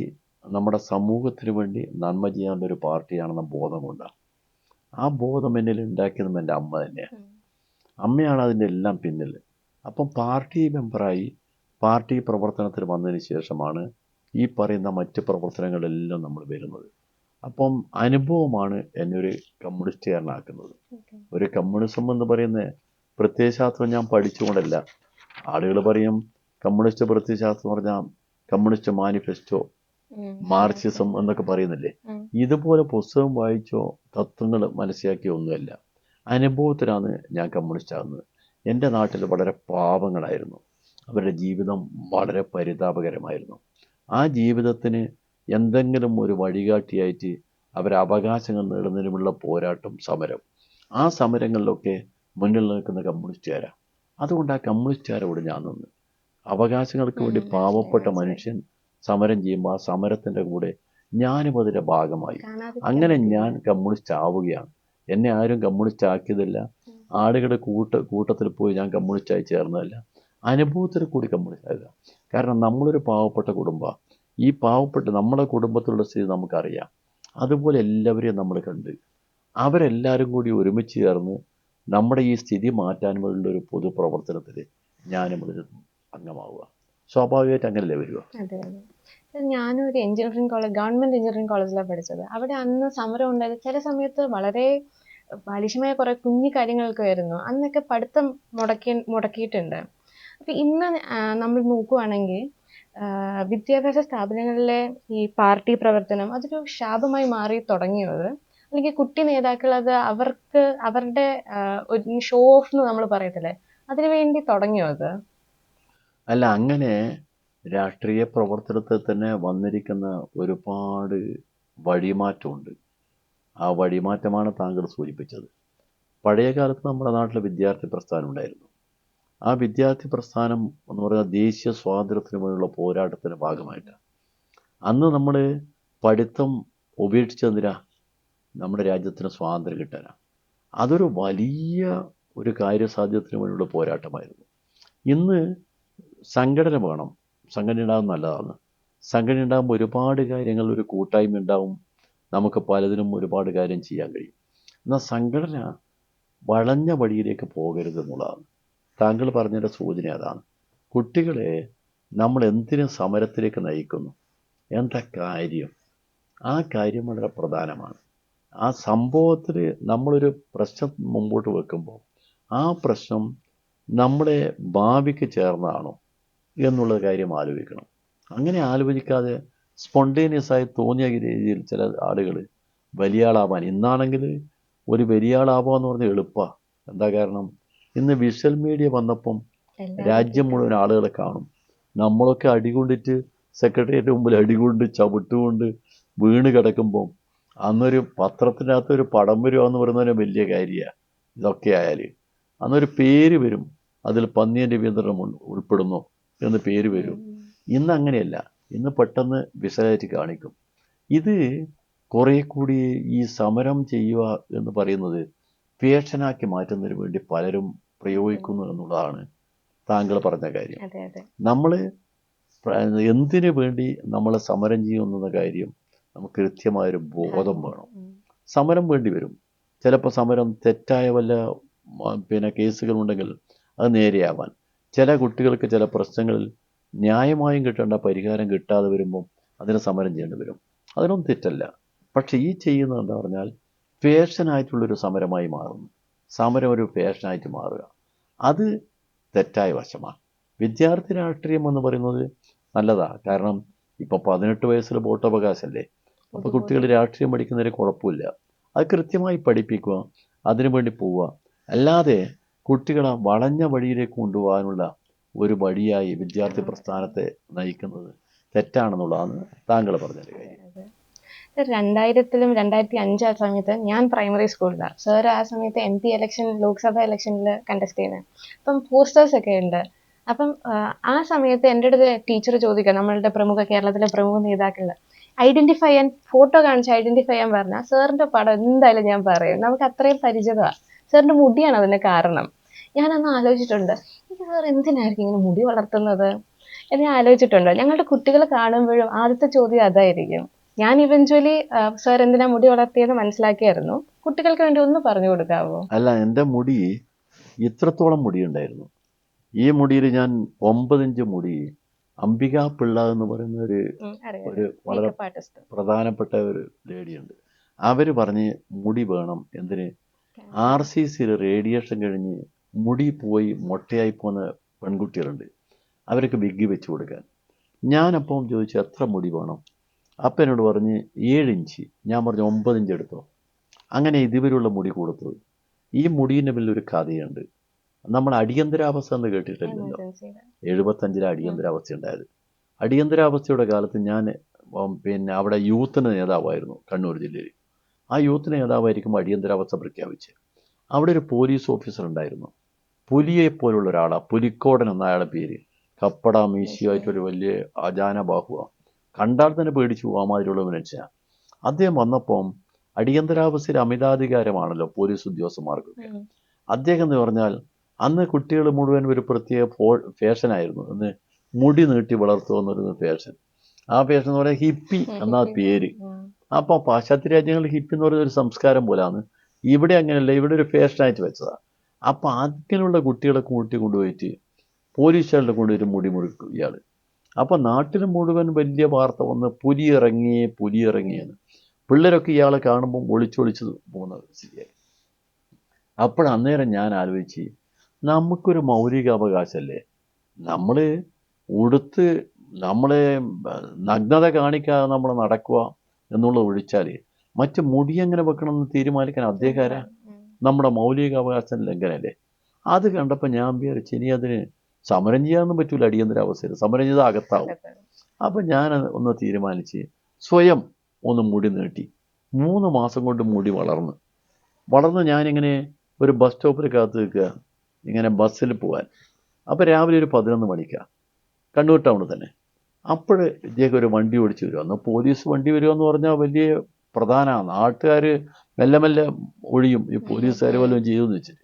നമ്മുടെ സമൂഹത്തിന് വേണ്ടി നന്മ ചെയ്യാനുള്ളൊരു പാർട്ടിയാണെന്ന ബോധം കൊണ്ടാണ്. ആ ബോധം എന്നിൽ ഉണ്ടാക്കിയതും എൻ്റെ അമ്മ തന്നെയാണ്. അമ്മയാണ് അതിൻ്റെ എല്ലാം പിന്നിൽ. അപ്പം പാർട്ടി മെമ്പറായി പാർട്ടി പ്രവർത്തനത്തിൽ വന്നതിന് ശേഷമാണ് ഈ പറയുന്ന മറ്റ് പ്രവർത്തനങ്ങളെല്ലാം നമ്മൾ വരുന്നത്. അപ്പം അനുഭവമാണ് എന്നെ ഒരു കമ്മ്യൂണിസ്റ്റുകാരനാക്കുന്നത്. ഒരു കമ്മ്യൂണിസം എന്ന് പറയുന്ന പ്രത്യയശാസ്ത്രം ഞാൻ പഠിച്ചുകൊണ്ടല്ല. ആളുകൾ പറയും കമ്മ്യൂണിസ്റ്റ് പ്രത്യയശാസ്ത്രം പറഞ്ഞാൽ കമ്മ്യൂണിസ്റ്റ് മാനിഫെസ്റ്റോ, മാർക്സിസം എന്നൊക്കെ പറയുന്നില്ലേ. ഇതുപോലെ പുസ്തകം വായിച്ചോ തത്വങ്ങൾ മനസ്സിലാക്കിയോ ഒന്നുമല്ല. അനുഭവത്തിലാണ് ഞാൻ കമ്മ്യൂണിസ്റ്റ് ആകുന്നത്. എൻ്റെ നാട്ടിൽ വളരെ പാവങ്ങളായിരുന്നു. അവരുടെ ജീവിതം വളരെ പരിതാപകരമായിരുന്നു. ആ ജീവിതത്തിന് എന്തെങ്കിലും ഒരു വഴികാട്ടിയായിട്ട് അവരെ അവകാശങ്ങൾ നേടുന്നതിനുമുള്ള പോരാട്ടം, സമരം, ആ സമരങ്ങളിലൊക്കെ മുന്നിൽ നിൽക്കുന്ന കമ്മ്യൂണിസ്റ്റുകാരാണ്. അതുകൊണ്ട് ആ കമ്മ്യൂണിസ്റ്റുകാരോട് ഞാൻ നിന്ന് അവകാശങ്ങൾക്ക് വേണ്ടി പാവപ്പെട്ട മനുഷ്യൻ സമരം ചെയ്യുമ്പോൾ ആ സമരത്തിൻ്റെ കൂടെ ഞാനും അതിൻ്റെ ഭാഗമായി. അങ്ങനെ ഞാൻ കമ്മ്യൂണിസ്റ്റ് ആവുകയാണ്. എന്നെ ആരും കമ്മ്യൂണിസ്റ്റ് ആക്കിയതില്ല. ആളുകളുടെ കൂട്ടത്തിൽ പോയി ഞാൻ കമ്മ്യൂണിസ്റ്റായി ചേർന്നതല്ല. അനുഭവത്തിൽ കൂടി കമ്മ്യൂണിസ്റ്റ് ആകുക. കാരണം നമ്മളൊരു പാവപ്പെട്ട കുടുംബമാണ്. ഈ പാവപ്പെട്ട നമ്മുടെ കുടുംബത്തിലുള്ള സ്ഥിതി നമുക്കറിയാം. അതുപോലെ എല്ലാവരെയും നമ്മൾ കണ്ട് അവരെല്ലാവരും കൂടി ഒരുമിച്ച് ചേർന്ന് നമ്മുടെ ഈ സ്ഥിതി മാറ്റാൻ വേണ്ടിയുള്ള ഒരു പൊതുപ്രവർത്തനത്തിൽ ഞാനും അതിൽ അംഗമാവുക. സ്വാഭാവികമായിട്ട് അങ്ങനെയല്ലേ വരിക. അതെ അതെ. ഞാനൊരു എഞ്ചിനീയറിംഗ് കോളേജ്, ഗവൺമെന്റ് എഞ്ചിനീയറിംഗ് കോളേജിലാണ് പഠിച്ചത്. അവിടെ അന്ന് സമരം ഉണ്ടായത് ചില സമയത്ത് വളരെ ബാലിശമായ കുറെ കുഞ്ഞു കാര്യങ്ങൾക്ക് വരുന്നു. അന്നൊക്കെ പഠിത്തം മുടക്കിയിട്ടുണ്ട്. അപ്പൊ ഇന്ന് നമ്മൾ നോക്കുവാണെങ്കിൽ വിദ്യാഭ്യാസ സ്ഥാപനങ്ങളിലെ ഈ പാർട്ടി പ്രവർത്തനം അതൊരു ശാപമായി മാറി തുടങ്ങിയത്, അല്ലെങ്കിൽ കുട്ടി നേതാക്കൾ അത് അവർക്ക് അവരുടെ ഒരു ഷോ ഓഫ് എന്ന് നമ്മൾ പറയത്തില്ലേ, അതിനു വേണ്ടി തുടങ്ങിയോ അത്? അല്ല, അങ്ങനെ രാഷ്ട്രീയ പ്രവർത്തനത്തിൽ തന്നെ വന്നിരിക്കുന്ന ഒരുപാട് വഴിമാറ്റമുണ്ട്. ആ വഴിമാറ്റമാണ് താങ്കൾ സൂചിപ്പിച്ചത്. പഴയ കാലത്ത് നമ്മുടെ നാട്ടിൽ വിദ്യാർത്ഥി പ്രസ്ഥാനം ഉണ്ടായിരുന്നു. ആ വിദ്യാർത്ഥി പ്രസ്ഥാനം എന്ന് പറയുന്നത് ദേശീയ സ്വാതന്ത്ര്യത്തിന് വേണ്ടിയുള്ള പോരാട്ടത്തിൻ്റെ ഭാഗമായിട്ടാണ്. അന്ന് നമ്മൾ പഠിത്തം ഉപേക്ഷിച്ചതിനാ നമ്മുടെ രാജ്യത്തിന് സ്വാതന്ത്ര്യം കിട്ടാനാണ്. അതൊരു വലിയ ഒരു കാര്യസാധ്യത്തിന് വേണ്ടിയുള്ള പോരാട്ടമായിരുന്നു. ഇന്ന് സംഘടന വേണം. സംഘടന ഉണ്ടാകും നല്ലതാണ്. സംഘടന ഉണ്ടാകുമ്പോൾ ഒരുപാട് കാര്യങ്ങൾ, ഒരു കൂട്ടായ്മ ഉണ്ടാവും. നമുക്ക് പലതിനും ഒരുപാട് കാര്യം ചെയ്യാൻ കഴിയും. എന്നാൽ സംഘടന വളഞ്ഞ വഴിയിലേക്ക് പോകരുത് എന്നുള്ളതാണ്. താങ്കൾ പറഞ്ഞതിൻ്റെ സൂചന അതാണ്. കുട്ടികളെ നമ്മൾ എന്തിനും സമരത്തിലേക്ക് നയിക്കുന്നു, എന്താ കാര്യം? ആ കാര്യം വളരെ പ്രധാനമാണ്. ആ സംഭവത്തിൽ നമ്മളൊരു പ്രശ്നം മുമ്പോട്ട് വെക്കുമ്പോൾ ആ പ്രശ്നം നമ്മുടെ ഭാവിക്ക് ചേർന്നതാണോ എന്നുള്ള കാര്യം ആലോചിക്കണം. അങ്ങനെ ആലോചിക്കാതെ സ്പോണ്ടേനിയസായി തോന്നിയ രീതിയിൽ ചില ആളുകൾ വലിയ ആളാവാൻ, ഇന്നാണെങ്കിൽ ഒരു വലിയ ആളാവുക എന്ന് പറഞ്ഞാൽ എളുപ്പമാണ്. എന്താ കാരണം? ഇന്ന് വിഷ്വൽ മീഡിയ വന്നപ്പം രാജ്യം മുഴുവൻ ആളുകളെ കാണും. നമ്മളൊക്കെ അടികൊണ്ടിട്ട് സെക്രട്ടേറിയറ്റ് മുമ്പിൽ അടികൊണ്ട് ചവിട്ടുകൊണ്ട് വീണ് കിടക്കുമ്പം അന്നൊരു പത്രത്തിനകത്ത് ഒരു പടം വരിക എന്ന് പറയുന്നതിന് വലിയ കാര്യമാണ്. ഇതൊക്കെ ആയാൽ അന്നൊരു പേര് വരും, അതിൽ പന്നിയൻ രവീന്ദ്രൻ ഉൾപ്പെടുന്നു എന്ന് പേര് വരും. ഇന്ന് അങ്ങനെയല്ല. ഇന്ന് പെട്ടെന്ന് വിശദമായിട്ട് കാണിക്കും. ഇത് കുറേ കൂടി ഈ സമരം ചെയ്യുക എന്ന് പറയുന്നത് ഫാഷനാക്കി മാറ്റുന്നതിന് വേണ്ടി പലരും പ്രയോഗിക്കുന്നു എന്നുള്ളതാണ് താങ്കൾ പറഞ്ഞ കാര്യം. നമ്മൾ എന്തിനു വേണ്ടി നമ്മൾ സമരം ചെയ്യുന്ന കാര്യം നമുക്ക് കൃത്യമായൊരു ബോധം വേണം. സമരം വേണ്ടി വരും. ചിലപ്പോൾ സമരം തെറ്റായ വല്ല കേസുകളുണ്ടെങ്കിൽ അത് നേരെയാവാൻ, ചില കുട്ടികൾക്ക് ചില പ്രശ്നങ്ങളിൽ ന്യായമായും കിട്ടേണ്ട പരിഹാരം കിട്ടാതെ വരുമ്പം അതിന് സമരം ചെയ്യേണ്ടി വരും. അതിനൊന്നും തെറ്റല്ല. പക്ഷേ ഈ ചെയ്യുന്നത് എന്താ പറഞ്ഞാൽ ഫാഷനായിട്ടുള്ളൊരു സമരമായി മാറുന്നു. സമരം ഒരു ഫാഷനായിട്ട് മാറുക, അത് തെറ്റായ വശമാണ്. വിദ്യാർത്ഥി രാഷ്ട്രീയം എന്ന് പറയുന്നത് നല്ലതാണ്. കാരണം ഇപ്പം 18 വയസ്സിൽ വോട്ടവകാശമല്ലേ. അപ്പോൾ കുട്ടികൾ രാഷ്ട്രീയം പഠിക്കുന്നതിന് കുഴപ്പമില്ല. അത് കൃത്യമായി പഠിപ്പിക്കുക, അതിനു വേണ്ടി പോവുക. അല്ലാതെ കുട്ടികളെ വളഞ്ഞ വഴിയിലേക്ക് കൊണ്ടുപോകാനുള്ള ഒരു വഴിയായി വിദ്യാർത്ഥി പ്രസ്ഥാനത്തെ നയിക്കുന്നത് തെറ്റാണെന്നുള്ളതാണ് താങ്കൾ പറഞ്ഞൊരു കാര്യം. 2000-ലും 2005 ആ സമയത്ത് ഞാൻ പ്രൈമറി സ്കൂളിലാണ്. സാർ ആ സമയത്ത് MP ഇലക്ഷൻ, ലോക്സഭ ഇലക്ഷനിൽ കണ്ടസ്റ്റ് ചെയ്യുന്നത്. അപ്പം പോസ്റ്റേഴ്സ് ഒക്കെ ഉണ്ട്. അപ്പം ആ സമയത്ത് എൻ്റെ അടുത്ത് ടീച്ചർ ചോദിക്കുക, നമ്മളുടെ കേരളത്തിലെ പ്രമുഖ നേതാക്കളിൽ ഐഡന്റിഫൈ ചെയ്യാൻ, ഫോട്ടോ കാണിച്ച് ഐഡന്റിഫൈ ചെയ്യാൻ പറഞ്ഞാൽ സാറിന്റെ പടം എന്തായാലും ഞാൻ പറയും. നമുക്ക് അത്രയും പരിചിതമാണ്. സാറിന്റെ മുടിയാണ് അതിന് കാരണം. ഞാനന്ന് ആലോചിച്ചിട്ടുണ്ട്, സാർ എന്തിനായിരിക്കും ഇങ്ങനെ മുടി വളർത്തുന്നത് എന്ന് ഞാൻ ആലോചിച്ചിട്ടുണ്ട്. ഞങ്ങളുടെ കുട്ടികൾ കാണുമ്പോഴും ആദ്യത്തെ ചോദ്യം അതായിരിക്കും. ഞാൻ ഇവഞ്ച്വലി സാർ എന്തിനാ മുടി വളർത്തിയെന്ന് മനസ്സിലാക്കിയായിരുന്നു. കുട്ടികൾക്ക് വേണ്ടി ഒന്ന് പറഞ്ഞു കൊടുക്കാവോ? അല്ല, എൻ്റെ മുടി ഇത്രത്തോളം മുടിയുണ്ടായിരുന്നു. ഈ മുടിയിൽ ഞാൻ 9 ഇഞ്ച് മുടി അംബിക പിള്ള എന്ന് പറയുന്ന ഒരു വളരെ പ്രധാനപ്പെട്ട ഒരു ലേഡിയുണ്ട്. അവർ പറഞ്ഞ് മുടി വേണം. എന്തിന്? RCCയിൽ റേഡിയേഷൻ കഴിഞ്ഞ് മുടി പോയി മൊട്ടയായി പോകുന്ന പെൺകുട്ടികളുണ്ട്, അവർക്ക് വിഗ് വെച്ച് കൊടുക്കാൻ. ഞാനപ്പം ചോദിച്ചു എത്ര മുടി വേണം? അപ്പം എന്നോട് പറഞ്ഞ് 7 ഇഞ്ച്. ഞാൻ പറഞ്ഞു 9 ഇഞ്ച് എടുത്തോ. അങ്ങനെ ഇതുവരെയുള്ള മുടി കൊടുത്തത്. ഈ മുടീൻ്റെ പിന്നിൽ ഒരു കഥയുണ്ട്. നമ്മൾ അടിയന്തരാവസ്ഥ എന്ന് കേട്ടിട്ടില്ലല്ലോ. 75-ലെ അടിയന്തരാവസ്ഥ ഉണ്ടായത്. അടിയന്തരാവസ്ഥയുടെ കാലത്ത് ഞാൻ അവിടെ യൂത്തിന് നേതാവായിരുന്നു കണ്ണൂർ ജില്ലയിൽ. ആ യൂത്തിന് നേതാവായിരിക്കുമ്പോൾ അടിയന്തരാവസ്ഥ പ്രഖ്യാപിച്ച് അവിടെ ഒരു പോലീസ് ഓഫീസർ ഉണ്ടായിരുന്നു. പുലിയെപ്പോലുള്ള ഒരാളാണ്, പുലിക്കോടൻ എന്ന അയാളുടെ പേര്. കപ്പട മീശയുമായിട്ടൊരു വലിയ അജാന ബാഹുവാണ്. കണ്ടാൽ തന്നെ പേടിച്ചു പോകാൻ മാതിരിയുള്ള മനുഷ്യനാണ്. അദ്ദേഹം വന്നപ്പം അടിയന്തരാവസ്ഥയിൽ അമിതാധികാരമാണല്ലോ പോലീസ് ഉദ്യോഗസ്ഥന്മാർക്കൊക്കെ. അദ്ദേഹം എന്ന് പറഞ്ഞാൽ അന്ന് കുട്ടികൾ മുഴുവൻ ഒരു പ്രത്യേക ഫാഷനായിരുന്നു. എന്ന് മുടി നീട്ടി വളർത്തുക എന്നൊരു ഫാഷൻ. ആ ഫാഷൻ എന്ന് പറയുന്നത് ഹിപ്പി എന്നാ പേര്. അപ്പോൾ പാശ്ചാത്യ രാജ്യങ്ങളിൽ ഹിപ്പി എന്ന് പറയുന്ന ഒരു സംസ്കാരം പോലാണ്. ഇവിടെ അങ്ങനെയല്ല, ഇവിടെ ഒരു ഫാഷനായിട്ട് വെച്ചതാണ്. അപ്പോൾ അങ്ങനെയുള്ള കുട്ടികളെ കൊണ്ടുപോയിട്ട് പോലീസ് സ്റ്റേഷനിൽ കൊണ്ടുപോയിട്ട് മുടി മുറിക്കും ഇയാൾ. അപ്പം നാട്ടിൽ മുഴുവൻ വലിയ വാർത്ത വന്ന് പുലി ഇറങ്ങിയെന്ന്. പിള്ളേരൊക്കെ ഇയാളെ കാണുമ്പം ഒളിച്ചൊളിച്ച് പോകുന്നത് ശരിയായി. അപ്പോഴന്നേരം ഞാൻ ആലോചിച്ച്, നമുക്കൊരു മൗലിക അവകാശമല്ലേ, നമ്മൾ ഉടുത്ത് നമ്മളെ നഗ്നത കാണിക്കാതെ നമ്മൾ നടക്കുക എന്നുള്ളത് ഒഴിച്ചാൽ മറ്റ് മുടി എങ്ങനെ വെക്കണമെന്ന് തീരുമാനിക്കാൻ അദ്ദേഹം നമ്മുടെ മൗലിക അവകാശം ലംഘനമല്ലേ. അത് കണ്ടപ്പോൾ ഞാൻ വിചാരിച്ചു ഇനി അതിന് സമരം ചെയ്യാനൊന്നും പറ്റൂല. അടിയന്തരാവസ്ഥയിൽ സമരം ചെയ്താൽ അകത്താവും. അപ്പം ഞാൻ ഒന്ന് തീരുമാനിച്ച് സ്വയം ഒന്ന് മുടി നീട്ടി. 3 മാസം കൊണ്ട് മുടി വളർന്ന് ഞാനിങ്ങനെ ഒരു ബസ് സ്റ്റോപ്പിൽ കാത്ത് നിൽക്കുക, ഇങ്ങനെ ബസ്സിൽ പോകാൻ. അപ്പോൾ രാവിലെ ഒരു 11 മണിക്കാണ്, കണ്ണൂർ ടൗണിൽ തന്നെ. അപ്പോൾ ഇദ്ദേഹം ഒരു വണ്ടി ഓടിച്ച് വരിക. അന്ന് പോലീസ് വണ്ടി വരിക എന്ന് പറഞ്ഞാൽ വലിയ പ്രധാനമാണ്. നാട്ടുകാർ മെല്ലെ മെല്ലെ ഒഴിയും, ഈ പോലീസുകാർ വല്ലതും ചെയ്തെന്ന് വെച്ചിട്ട്.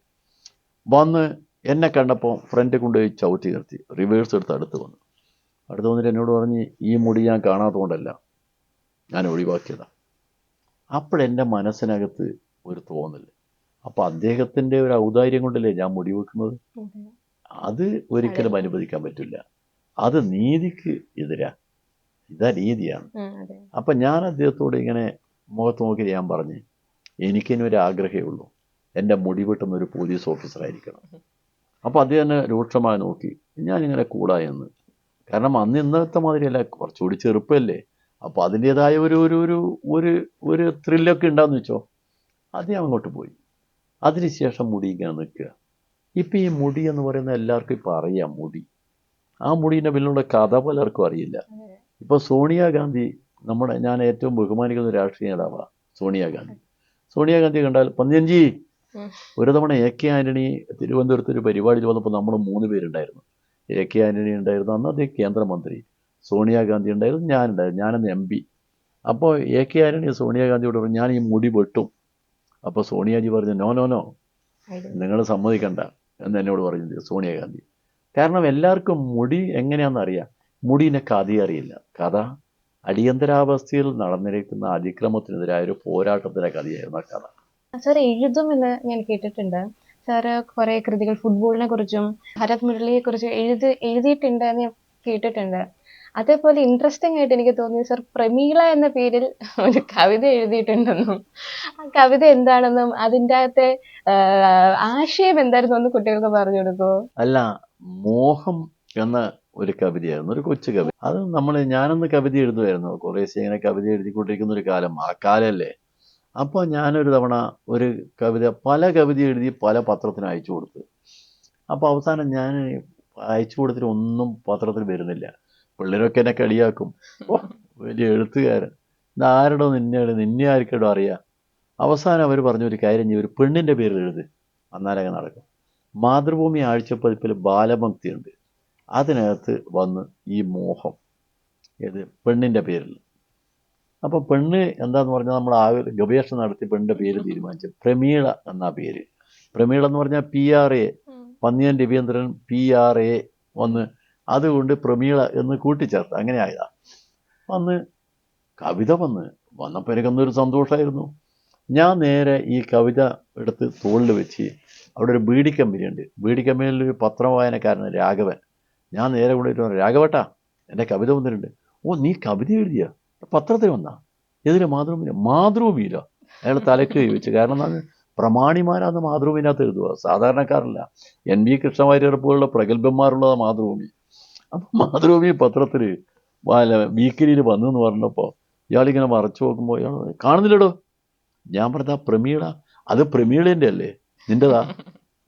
വന്ന് എന്നെ കണ്ടപ്പോൾ ഫ്രണ്ടിൽ കൊണ്ടുപോയി ചവിട്ടി നിർത്തി, റിവേഴ്സ് എടുത്ത് അടുത്ത് വന്നിട്ട് എന്നോട് പറഞ്ഞ് ഈ മുടി ഞാൻ കാണാത്തതുകൊണ്ടല്ല, ഞാൻ ഒഴിവാക്കിയതാണ്. അപ്പോഴെൻ്റെ മനസ്സിനകത്ത് ഒരു തോന്നൽ, അപ്പോൾ അദ്ദേഹത്തിൻ്റെ ഒരു ഔദാര്യം കൊണ്ടല്ലേ ഞാൻ മുടി വെക്കുന്നത്. അത് ഒരിക്കലും അനുവദിക്കാൻ പറ്റില്ല. അത് നീതിക്ക് എതിരാ. ഇതാ രീതിയാണ്. അപ്പം ഞാൻ അദ്ദേഹത്തോട് ഇങ്ങനെ മുഖത്ത് നോക്കി ഞാൻ പറഞ്ഞ്, എനിക്കിനൊരു ആഗ്രഹമേ ഉള്ളൂ, എൻ്റെ മുടി വെട്ടുന്ന ഒരു പോലീസ് ഓഫീസറായിരിക്കണം. അപ്പോൾ അദ്ദേഹം എന്നെ രൂക്ഷമായി നോക്കി. ഞാനിങ്ങനെ കൂടായെന്ന്. കാരണം അന്ന് ഇന്നത്തെ മാതിരിയല്ല, കുറച്ചുകൂടി ചെറുപ്പമല്ലേ. അപ്പോൾ അതിൻ്റേതായ ഒരു ത്രില്ലൊക്കെ ഉണ്ടാകുന്ന വെച്ചോ. അദ്ദേഹം അങ്ങോട്ട് പോയി. അതിനുശേഷം മുടി ഇങ്ങനെ നിൽക്കുക. ഇപ്പം ഈ മുടി എന്ന് പറയുന്നത് എല്ലാവർക്കും ഇപ്പം അറിയാം. മുടി, ആ മുടീൻ്റെ പിന്നിലുള്ള കഥ പലർക്കും അറിയില്ല. ഇപ്പോൾ സോണിയാഗാന്ധി, ഞാൻ ഏറ്റവും ബഹുമാനിക്കുന്ന ഒരു രാഷ്ട്രീയ നേതാവാണ് സോണിയാഗാന്ധി കണ്ടാൽ പന്ന്യൻജി. ഒരു തവണ AK ആൻ്റണി തിരുവനന്തപുരത്ത് ഒരു പരിപാടിയിൽ വന്നപ്പോൾ നമ്മൾ 3 പേരുണ്ടായിരുന്നു. AK ആൻ്റണി ഉണ്ടായിരുന്നു, അന്ന് അദ്ദേഹം കേന്ദ്രമന്ത്രി. സോണിയാഗാന്ധി ഉണ്ടായിരുന്നു, ഞാനെന്ന് MP. അപ്പോൾ AK ആൻ്റണി സോണിയാഗാന്ധിയോട് പറഞ്ഞു, ഞാൻ ഈ മുടി വെട്ടും. അപ്പോൾ സോണിയാജി പറഞ്ഞു, നോ നിങ്ങൾ സമ്മതിക്കണ്ട എന്ന് എന്നോട് പറഞ്ഞു സോണിയാഗാന്ധി. കാരണം എല്ലാവർക്കും മുടി എങ്ങനെയാണെന്ന് അറിയാം, മുടീനെ കഥ അറിയില്ല. കഥ അടിയന്തരാവസ്ഥയിൽ നടന്നിരിക്കുന്ന അതിക്രമത്തിനെതിരായ ഒരു പോരാട്ടത്തിൻ്റെ കഥയായിരുന്നു ആ കഥ. സാർ എഴുതുമെന്ന് ഞാൻ കേട്ടിട്ടുണ്ട്. സാറ് കുറെ കൃതികൾ ഫുട്ബോളിനെ കുറിച്ചും ഭരത് മുരളിയെ കുറിച്ചും എഴുതിയിട്ടുണ്ട് എന്ന് ഞാൻ കേട്ടിട്ടുണ്ട്. അതേപോലെ ഇൻട്രസ്റ്റിംഗ് ആയിട്ട് എനിക്ക് തോന്നി സാർ പ്രമീള എന്ന പേരിൽ ഒരു കവിത എഴുതിയിട്ടുണ്ടെന്നും ആ കവിത എന്താണെന്നും അതിൻ്റെ അകത്തെ ആശയം എന്തായിരുന്നു എന്ന് കുട്ടികൾക്ക് പറഞ്ഞു കൊടുക്കുമോ? അല്ല, മോഹം എന്ന ഒരു കവിതയായിരുന്നു, ഒരു കൊച്ചു കവിത. അത് ഞാനന്ന് കവിത എഴുതുമായിരുന്നു. കുറേശ്ശെ ഇങ്ങനെ കവിത എഴുതിക്കൊണ്ടിരിക്കുന്ന ഒരു കാലം, ആ കാലമല്ലേ. അപ്പോൾ ഞാനൊരു തവണ ഒരു പല കവിത എഴുതി പല പത്രത്തിന് അയച്ചു കൊടുത്തു. അപ്പോൾ അവസാനം ഞാൻ അയച്ചു കൊടുത്തിട്ട് ഒന്നും പത്രത്തിൽ വരുന്നില്ല. പിള്ളേരൊക്കെ എന്നെ കളിയാക്കും, ഓ വലിയ എഴുത്തുകാരൻ, ഇതാരടോ നിന്നെ ആർക്കടോ അറിയാം. അവസാനം അവർ പറഞ്ഞു, ഒരു കാര്യം ചെയ്യും, ഒരു പെണ്ണിൻ്റെ പേരിൽ എഴുത്, അന്നാലങ്ങ് നടക്കും. മാതൃഭൂമി ആഴ്ചപ്പതിപ്പിൽ ബാലഭക്തിയുണ്ട്, അതിനകത്ത് വന്ന് ഈ മോഹം, ഏത് പെണ്ണിൻ്റെ പേരിൽ. അപ്പോൾ പെണ്ണ് എന്താന്ന് പറഞ്ഞാൽ നമ്മൾ ആ ഒരു ഗവേഷണം നടത്തി പെണ്ണിൻ്റെ പേര് തീരുമാനിച്ചു. പ്രമീള എന്നാ പേര്. പ്രമീള എന്ന് പറഞ്ഞാൽ PRA, പന്നിയൻ രവീന്ദ്രൻ PRA വന്ന് അതുകൊണ്ട് പ്രമീള എന്ന് കൂട്ടിച്ചേർത്ത്, അങ്ങനെ ആയതാ. വന്ന് കവിത വന്നപ്പോൾ എനിക്കൊന്നൊരു സന്തോഷമായിരുന്നു. ഞാൻ നേരെ ഈ കവിത എടുത്ത് തോളിൽ വെച്ച്, അവിടെ ഒരു ബീഡി കമ്പനി ഉണ്ട്, ബീഡി കമ്പനിയിലൊരു പത്രവായനക്കാരൻ രാഘവൻ. ഞാൻ നേരെ കൊണ്ടുപോയിട്ട് പറഞ്ഞു, രാഘവട്ടാ എൻ്റെ കവിത വന്നിട്ടുണ്ട്. ഓ നീ കവിത എഴുതിയ പത്രത്തിൽ വന്നാ? എതിരെ മാതൃഭൂമിയിലോ? അയാൾ തലക്ക് ചോദിച്ചു. കാരണം എന്താണ്, പ്രമാണിമാരാന്ന് മാതൃഭൂമിനകത്ത് എഴുതുക, സാധാരണക്കാരല്ല. NV കൃഷ്ണവാര്യർ പോലുള്ള പ്രഗത്ഭന്മാരുള്ളതാണ് മാതൃഭൂമി. അപ്പം മാതൃഭൂമി പത്രത്തിൽ വീക്കിലിയിൽ വന്നു എന്ന് പറഞ്ഞപ്പോൾ ഇയാളിങ്ങനെ മറച്ചു നോക്കുമ്പോൾ ഇയാൾ കാണുന്നില്ലടോ. ഞാൻ പറഞ്ഞ പ്രമീള, അത് പ്രമീളേൻ്റെ അല്ലേ, നിൻ്റെതാ?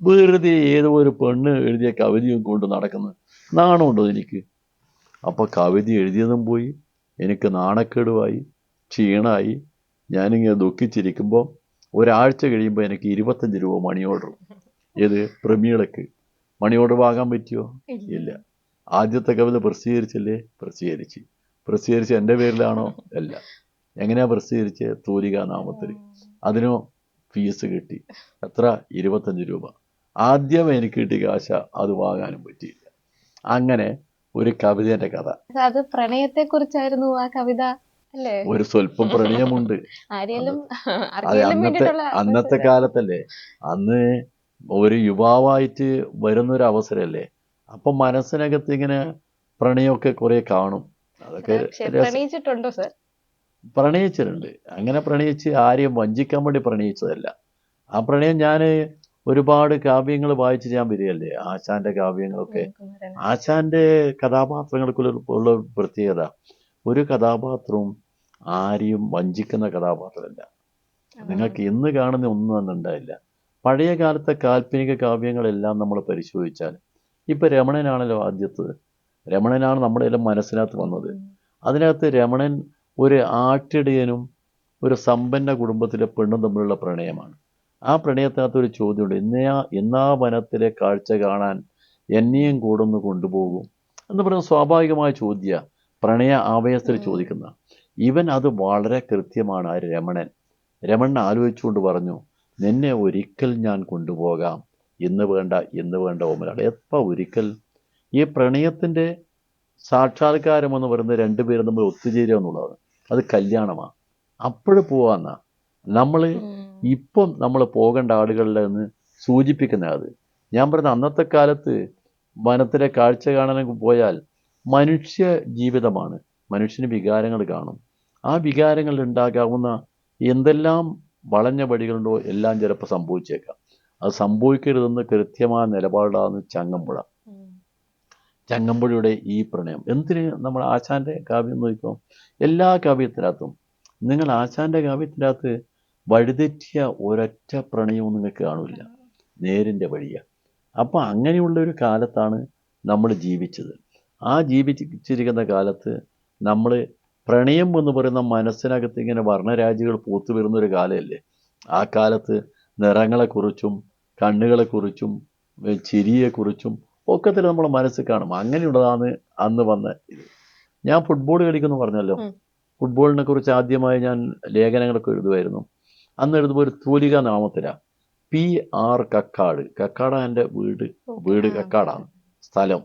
വെറുതെ ഏതോ ഒരു പെണ്ണ് എഴുതിയ കവിതയും കൊണ്ട് നടക്കുന്നത്, നാണമുണ്ടോ എനിക്ക്? അപ്പോൾ കവിത എഴുതിയതും പോയി, എനിക്ക് നാണക്കേടുമായി, ക്ഷീണമായി. ഞാനിങ്ങനെ ദുഃഖിച്ചിരിക്കുമ്പോൾ ഒരാഴ്ച കഴിയുമ്പോൾ എനിക്ക് 25 രൂപ മണി ഓർഡർ. ഏത് പ്രമീളക്ക് മണി ഓർഡർ വാങ്ങാൻ പറ്റുമോ? ഇല്ല. ആദ്യത്തെ കവിത പ്രസിദ്ധീകരിച്ചല്ലേ? പ്രസിദ്ധീകരിച്ച് എൻ്റെ പേരിലാണോ? അല്ല. എങ്ങനെയാ പ്രസിദ്ധീകരിച്ചത്? തൂലികാ നാമത്തിൽ. അതിനോ ഫീസ് കിട്ടി. എത്ര? 25 രൂപ. ആദ്യം എനിക്ക് കിട്ടിയ കാശ, അത് വാങ്ങാനും പറ്റിയില്ല. അങ്ങനെ ഒരു കവിതേൻ്റെ കഥ. അത് പ്രണയത്തെ കുറിച്ചായിരുന്നു ആ കവിത അല്ലേ? ഒരു സ്വല്പം പ്രണയമുണ്ട്. ആരെങ്കിലും അതെ, അന്നത്തെ കാലത്തല്ലേ, അന്ന് ഒരു യുവാവായിട്ട് വരുന്നൊരു അവസരമല്ലേ, അപ്പം മനസ്സിനകത്ത് ഇങ്ങനെ പ്രണയമൊക്കെ കുറെ കാണും. അതൊക്കെ പ്രണയിച്ചിട്ടുണ്ടോ സർ? പ്രണയിച്ചിട്ടുണ്ട്. അങ്ങനെ പ്രണയിച്ച് ആരെയും വഞ്ചിക്കാൻ വേണ്ടി പ്രണയിച്ചതല്ല. ആ പ്രണയം ഞാൻ ഒരുപാട് കാവ്യങ്ങൾ വായിച്ച് ഞാൻ വരികയല്ലേ, ആശാന്റെ കാവ്യങ്ങളൊക്കെ. ആശാന്റെ കഥാപാത്രങ്ങൾക്കുള്ള പ്രത്യേകത, ഒരു കഥാപാത്രവും ആരെയും വഞ്ചിക്കുന്ന കഥാപാത്രമല്ല. നിങ്ങൾക്ക് ഇന്ന് കാണുന്ന ഒന്നും അന്നുണ്ടായില്ല. പഴയ കാലത്തെ കാൽപ്പനിക കാവ്യങ്ങളെല്ലാം നമ്മൾ പരിശോധിച്ചാൽ, ഇപ്പം രമണനാണല്ലോ ആദ്യത്തത്. രമണനാണ് നമ്മുടെ എല്ലാം മനസ്സിനകത്ത് വന്നത്. അതിനകത്ത് രമണൻ ഒരു ആട്ടിടയനും ഒരു സമ്പന്ന കുടുംബത്തിലെ പെണ്ണും തമ്മിലുള്ള പ്രണയമാണ്. ആ പ്രണയത്തിനകത്ത് ഒരു ചോദ്യമുണ്ട്, എന്നാ വനത്തിലെ കാഴ്ച കാണാൻ എന്നെയും കൂടൊന്ന് കൊണ്ടുപോകും എന്ന് പറയുന്ന സ്വാഭാവികമായ ചോദ്യ, പ്രണയ ആവേശത്തിൽ ചോദിക്കുന്ന. ഇവൻ അത് വളരെ കൃത്യമാണ്. ആ രമണൻ ആലോചിച്ചുകൊണ്ട് പറഞ്ഞു, നിന്നെ ഒരിക്കൽ ഞാൻ കൊണ്ടുപോകാം, ഇന്ന് വേണ്ട ഓമലാണ്. എപ്പോൾ ഒരിക്കൽ? ഈ പ്രണയത്തിൻ്റെ സാക്ഷാത്കാരമെന്ന് പറയുന്നത് രണ്ടുപേരും തമ്മിൽ ഒത്തുചേരുക എന്നുള്ളതാണ്. അത് കല്യാണമാണ്. അപ്പോഴും പോവാന്നാ ഇപ്പം നമ്മൾ പോകേണ്ട ആളുകളിൽ നിന്ന് സൂചിപ്പിക്കുന്ന അത്. ഞാൻ പറഞ്ഞ അന്നത്തെ കാലത്ത് വനത്തിലെ കാഴ്ച കാണാനൊക്കെ പോയാൽ മനുഷ്യ ജീവിതമാണ്, മനുഷ്യന് വികാരങ്ങൾ കാണും. ആ വികാരങ്ങൾ ഉണ്ടാകാവുന്ന എന്തെല്ലാം വളഞ്ഞ വഴികളുണ്ടോ എല്ലാം ചിലപ്പോൾ സംഭവിച്ചേക്കാം. അത് സംഭവിക്കരുതെന്ന് കൃത്യമായ നിലപാടാണ് ചങ്ങമ്പുഴയുടെ ഈ പ്രണയം. എന്തിന് നമ്മൾ ആശാന്റെ കാവ്യം നോക്കിക്കോ, എല്ലാ കാവ്യത്തിനകത്തും നിങ്ങൾ ആശാന്റെ കാവ്യത്തിനകത്ത് വഴിതെറ്റിയ ഒരൊറ്റ പ്രണയവും നിങ്ങൾക്ക് കാണില്ല, നേരിൻ്റെ വഴിയാണ്. അപ്പം അങ്ങനെയുള്ളൊരു കാലത്താണ് നമ്മൾ ജീവിച്ചത്. ആ ജീവിച്ചിരിക്കുന്ന കാലത്ത് നമ്മൾ പ്രണയം എന്ന് പറയുന്ന മനസ്സിനകത്ത് ഇങ്ങനെ വർണ്ണരാജികൾ പൂത്തു വരുന്നൊരു കാലമല്ലേ. ആ കാലത്ത് നിറങ്ങളെക്കുറിച്ചും കണ്ണുകളെക്കുറിച്ചും ചിരിയെക്കുറിച്ചും ഒക്കെ തന്നെ നമ്മളെ മനസ്സിൽ കാണും. അങ്ങനെയുള്ളതാണ് അന്ന് വന്ന ഇത്. ഞാൻ ഫുട്ബോൾ കളിക്കുമെന്ന് പറഞ്ഞല്ലോ. ഫുട്ബോളിനെ കുറിച്ച് ആദ്യമായി ഞാൻ ലേഖനങ്ങളൊക്കെ എഴുതുമായിരുന്നു. അന്ന് എഴുതുമ്പോൾ ഒരു തൂലികാ നാമത്തിലാണ്, PR കക്കാട്. കക്കാടാ എൻ്റെ വീട് കക്കാടാണ് സ്ഥലം.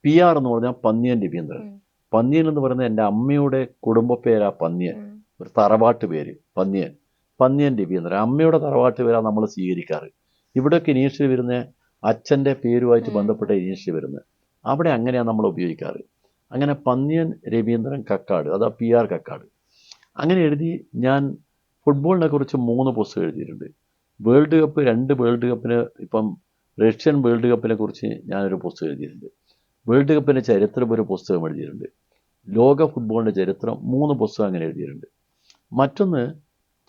PR എന്ന് പറഞ്ഞാൽ പന്നിയൻ രവീന്ദ്രൻ. പന്നിയൻ എന്ന് പറയുന്നത് എൻ്റെ അമ്മയുടെ കുടുംബ പേരാ പന്നിയൻ, ഒരു തറവാട്ട് പേര് പന്നിയൻ രവീന്ദ്രൻ. അമ്മയുടെ തറവാട്ട് പേരാണ് നമ്മൾ സ്വീകരിക്കാറ്. ഇവിടെയൊക്കെ ഇനീഷ്യൽ വരുന്ന അച്ഛൻ്റെ പേരുമായിട്ട് ബന്ധപ്പെട്ട ഇനീഷ്യൽ വരുന്നത്, അവിടെ അങ്ങനെയാണ് നമ്മൾ ഉപയോഗിക്കാറ്. അങ്ങനെ പന്നിയൻ രവീന്ദ്രൻ കക്കാട്, അതാ PR കക്കാട്. അങ്ങനെ എഴുതി ഞാൻ ഫുട്ബോളിനെ കുറിച്ച് 3 പുസ്തകം എഴുതിയിട്ടുണ്ട്. വേൾഡ് കപ്പ് 2 വേൾഡ് കപ്പിന്, ഇപ്പം റഷ്യൻ വേൾഡ് കപ്പിനെ കുറിച്ച് ഞാനൊരു പുസ്തകം എഴുതിയിട്ടുണ്ട്. വേൾഡ് കപ്പിൻ്റെ ചരിത്രം ഒരു പുസ്തകം എഴുതിയിട്ടുണ്ട്. ലോക ഫുട്ബോളിൻ്റെ ചരിത്രം 3 പുസ്തകം അങ്ങനെ എഴുതിയിട്ടുണ്ട്. മറ്റൊന്ന്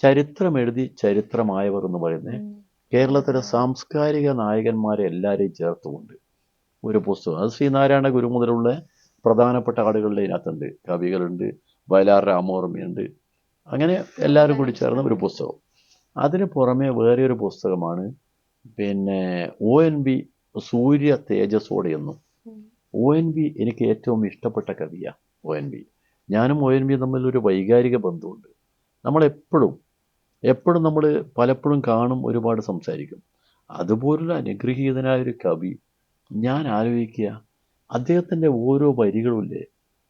ചരിത്രം എഴുതി ചരിത്രമായവർ എന്ന് പറയുന്നത് കേരളത്തിലെ സാംസ്കാരിക നായകന്മാരെ എല്ലാവരെയും ചേർത്തുകൊണ്ട് ഒരു പുസ്തകം. അത് ശ്രീനാരായണ ഗുരു മുതലുള്ള പ്രധാനപ്പെട്ട ആളുകളുടെ ഇതിനകത്തുണ്ട്. കവികളുണ്ട്, വയലാർ രാമവർമ്മയുണ്ട്, അങ്ങനെ എല്ലാവരും കൂടി ചേർന്ന ഒരു പുസ്തകം. അതിന് പുറമെ വേറെ ഒരു പുസ്തകമാണ് പിന്നെ ONV സൂര്യ തേജസ്സോടെ എന്നും. ONV എനിക്ക് ഏറ്റവും ഇഷ്ടപ്പെട്ട കവിയാണ് ONV. ഞാനും ONV തമ്മിൽ ഒരു വൈകാരിക ബന്ധമുണ്ട്. നമ്മളെപ്പോഴും നമ്മൾ പലപ്പോഴും കാണും, ഒരുപാട് സംസാരിക്കും. അതുപോലുള്ള അനുഗ്രഹീതനായൊരു കവി, ഞാൻ ആലോചിക്കുക, അദ്ദേഹത്തിൻ്റെ ഓരോ വരികളുമില്ലേ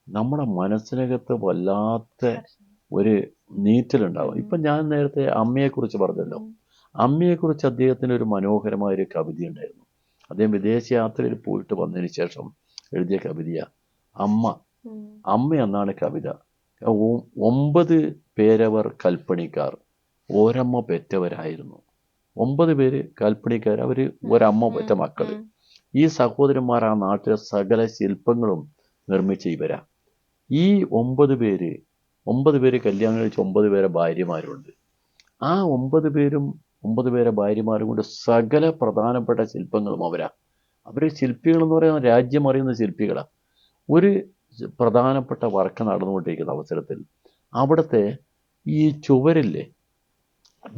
നമ്മുടെ മനസ്സിനകത്ത് വല്ലാത്ത ഒരു നീറ്റലുണ്ടാവും. ഇപ്പം ഞാൻ നേരത്തെ അമ്മയെക്കുറിച്ച് പറഞ്ഞല്ലോ, അമ്മയെക്കുറിച്ച് അദ്ദേഹത്തിന് ഒരു മനോഹരമായൊരു കവിത ഉണ്ടായിരുന്നു. അദ്ദേഹം വിദേശയാത്രയിൽ പോയിട്ട് വന്നതിന് ശേഷം എഴുതിയ കവിതയ അമ്മ എന്നാണ് കവിത. 9 പേരവർ കൽപ്പണിക്കാർ, ഒരമ്മ പെറ്റവരായിരുന്നു. 9 പേര് കൽപ്പണിക്കാർ, അവർ ഒരമ്മ പെറ്റ മക്കൾ. ഈ സഹോദരന്മാർ ആ നാട്ടിലെ സകല ശില്പങ്ങളും നിർമ്മിച്ച ഇവരാ. ഈ 9 പേര് കല്യാണം കഴിച്ച് 9 പേരെ ഭാര്യമാരുണ്ട്. ആ 9 പേരെ ഭാര്യമാരും കൊണ്ട് സകല പ്രധാനപ്പെട്ട ശില്പങ്ങളും അവരാ. അവർ ശില്പികളെന്ന് പറയുന്ന രാജ്യം അറിയുന്ന ശില്പികളാണ്. ഒരു പ്രധാനപ്പെട്ട വർക്ക് നടന്നുകൊണ്ടിരിക്കുന്ന അവസരത്തിൽ അവിടുത്തെ ഈ ചുവരില്ലേ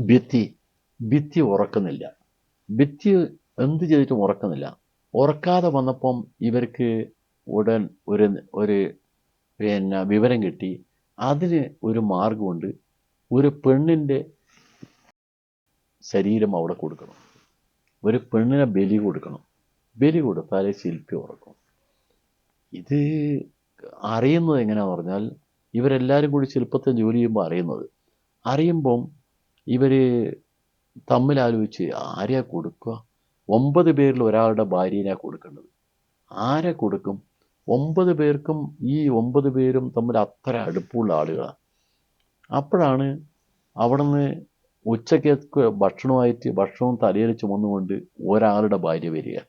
ഭിത്തി ഉറക്കുന്നില്ല. ഭിത്തി എന്ത് ചെയ്തിട്ടും ഉറക്കുന്നില്ല. ഉറക്കാതെ വന്നപ്പം ഇവർക്ക് ഉടൻ ഒരു വിവരം കിട്ടി. അതിന് ഒരു മാർഗമുണ്ട്. ഒരു പെണ്ണിൻ്റെ ശരീരം അവിടെ കൊടുക്കണം, ഒരു പെണ്ണിനെ ബലി കൊടുക്കണം. ബലി കൊടുത്താലേ ശില്പി ഉറക്കും. ഇത് അറിയുന്നത് എങ്ങനെയാണെന്ന് പറഞ്ഞാൽ, ഇവരെല്ലാവരും കൂടി ശില്പത്തെ ജോലി ചെയ്യുമ്പോൾ അറിയുമ്പം ഇവർ തമ്മിലാലോചിച്ച് ആരെയാ കൊടുക്കുക. 9 പേരിൽ ഒരാളുടെ ഭാര്യനെ കൊടുക്കേണ്ടത്. ആരെ കൊടുക്കും? 9 പേർക്കും ഈ 9 പേരും തമ്മിൽ അത്ര അടുപ്പമുള്ള ആളുകളാണ്. അപ്പോഴാണ് അവിടെ നിന്ന് ഉച്ചയ്ക്ക് ഭക്ഷണവും തലയിൽ ചുമന്നുകൊണ്ട് ഒരാളുടെ ഭാര്യ വരിക.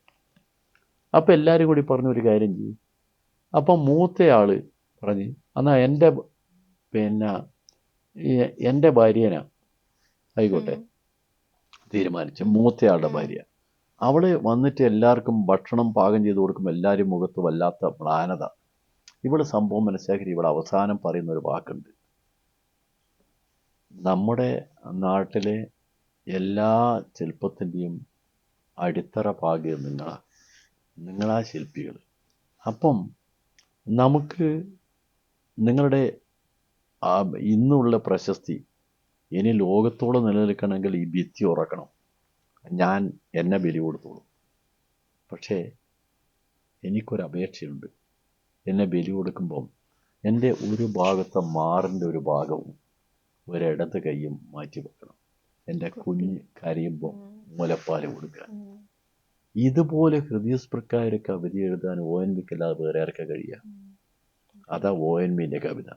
അപ്പം എല്ലാവരും കൂടി പറഞ്ഞൊരു കാര്യം ചെയ്യും. അപ്പം മൂത്തയാൾ പറഞ്ഞ്, എന്നാൽ എൻ്റെ ഭാര്യനാ ആയിക്കോട്ടെ തീരുമാനിച്ചു. മൂത്തയാളുടെ ഭാര്യ അവൾ വന്നിട്ട് എല്ലാവർക്കും ഭക്ഷണം പാകം ചെയ്ത് കൊടുക്കുമ്പോൾ എല്ലാവരും മുഖത്ത് വല്ലാത്ത മ്ലാനത. ഇവിടെ സംഭവം മനസ്സിലാക്കി ഇവിടെ അവസാനം പറയുന്ന ഒരു വാക്കുണ്ട്. നമ്മുടെ നാട്ടിലെ എല്ലാ ശില്പത്തിൻ്റെയും അടിത്തറ പാകിയത് നിങ്ങളാ ശില്പികൾ. അപ്പം നമുക്ക് നിങ്ങളുടെ ഇന്നുള്ള പ്രശസ്തി ഇനി ലോകത്തോളം നിലനിൽക്കണമെങ്കിൽ ഈ ഭിത്തി ഉറക്കണം. ഞാൻ എന്നെ ബലി കൊടുത്തോളൂ. പക്ഷേ എനിക്കൊരപേക്ഷയുണ്ട്. എന്നെ ബലി കൊടുക്കുമ്പം എൻ്റെ ഒരു ഭാഗത്തെ മാറിൻ്റെ ഒരു ഭാഗവും ഒരിടത്ത് കൈയും മാറ്റി വെക്കണം. എൻ്റെ കുഞ്ഞ് കരയുമ്പോൾ മുലപ്പാൽ കൊടുക്കാൻ. ഇതുപോലെ ഹൃദയസ്പൃക്കായ ഒരു കവിത എഴുതാൻ ONVക്കല്ലാതെ വേറെ ആർക്കാ കഴിയുക? അതാ ONVൻ്റെ കവിത.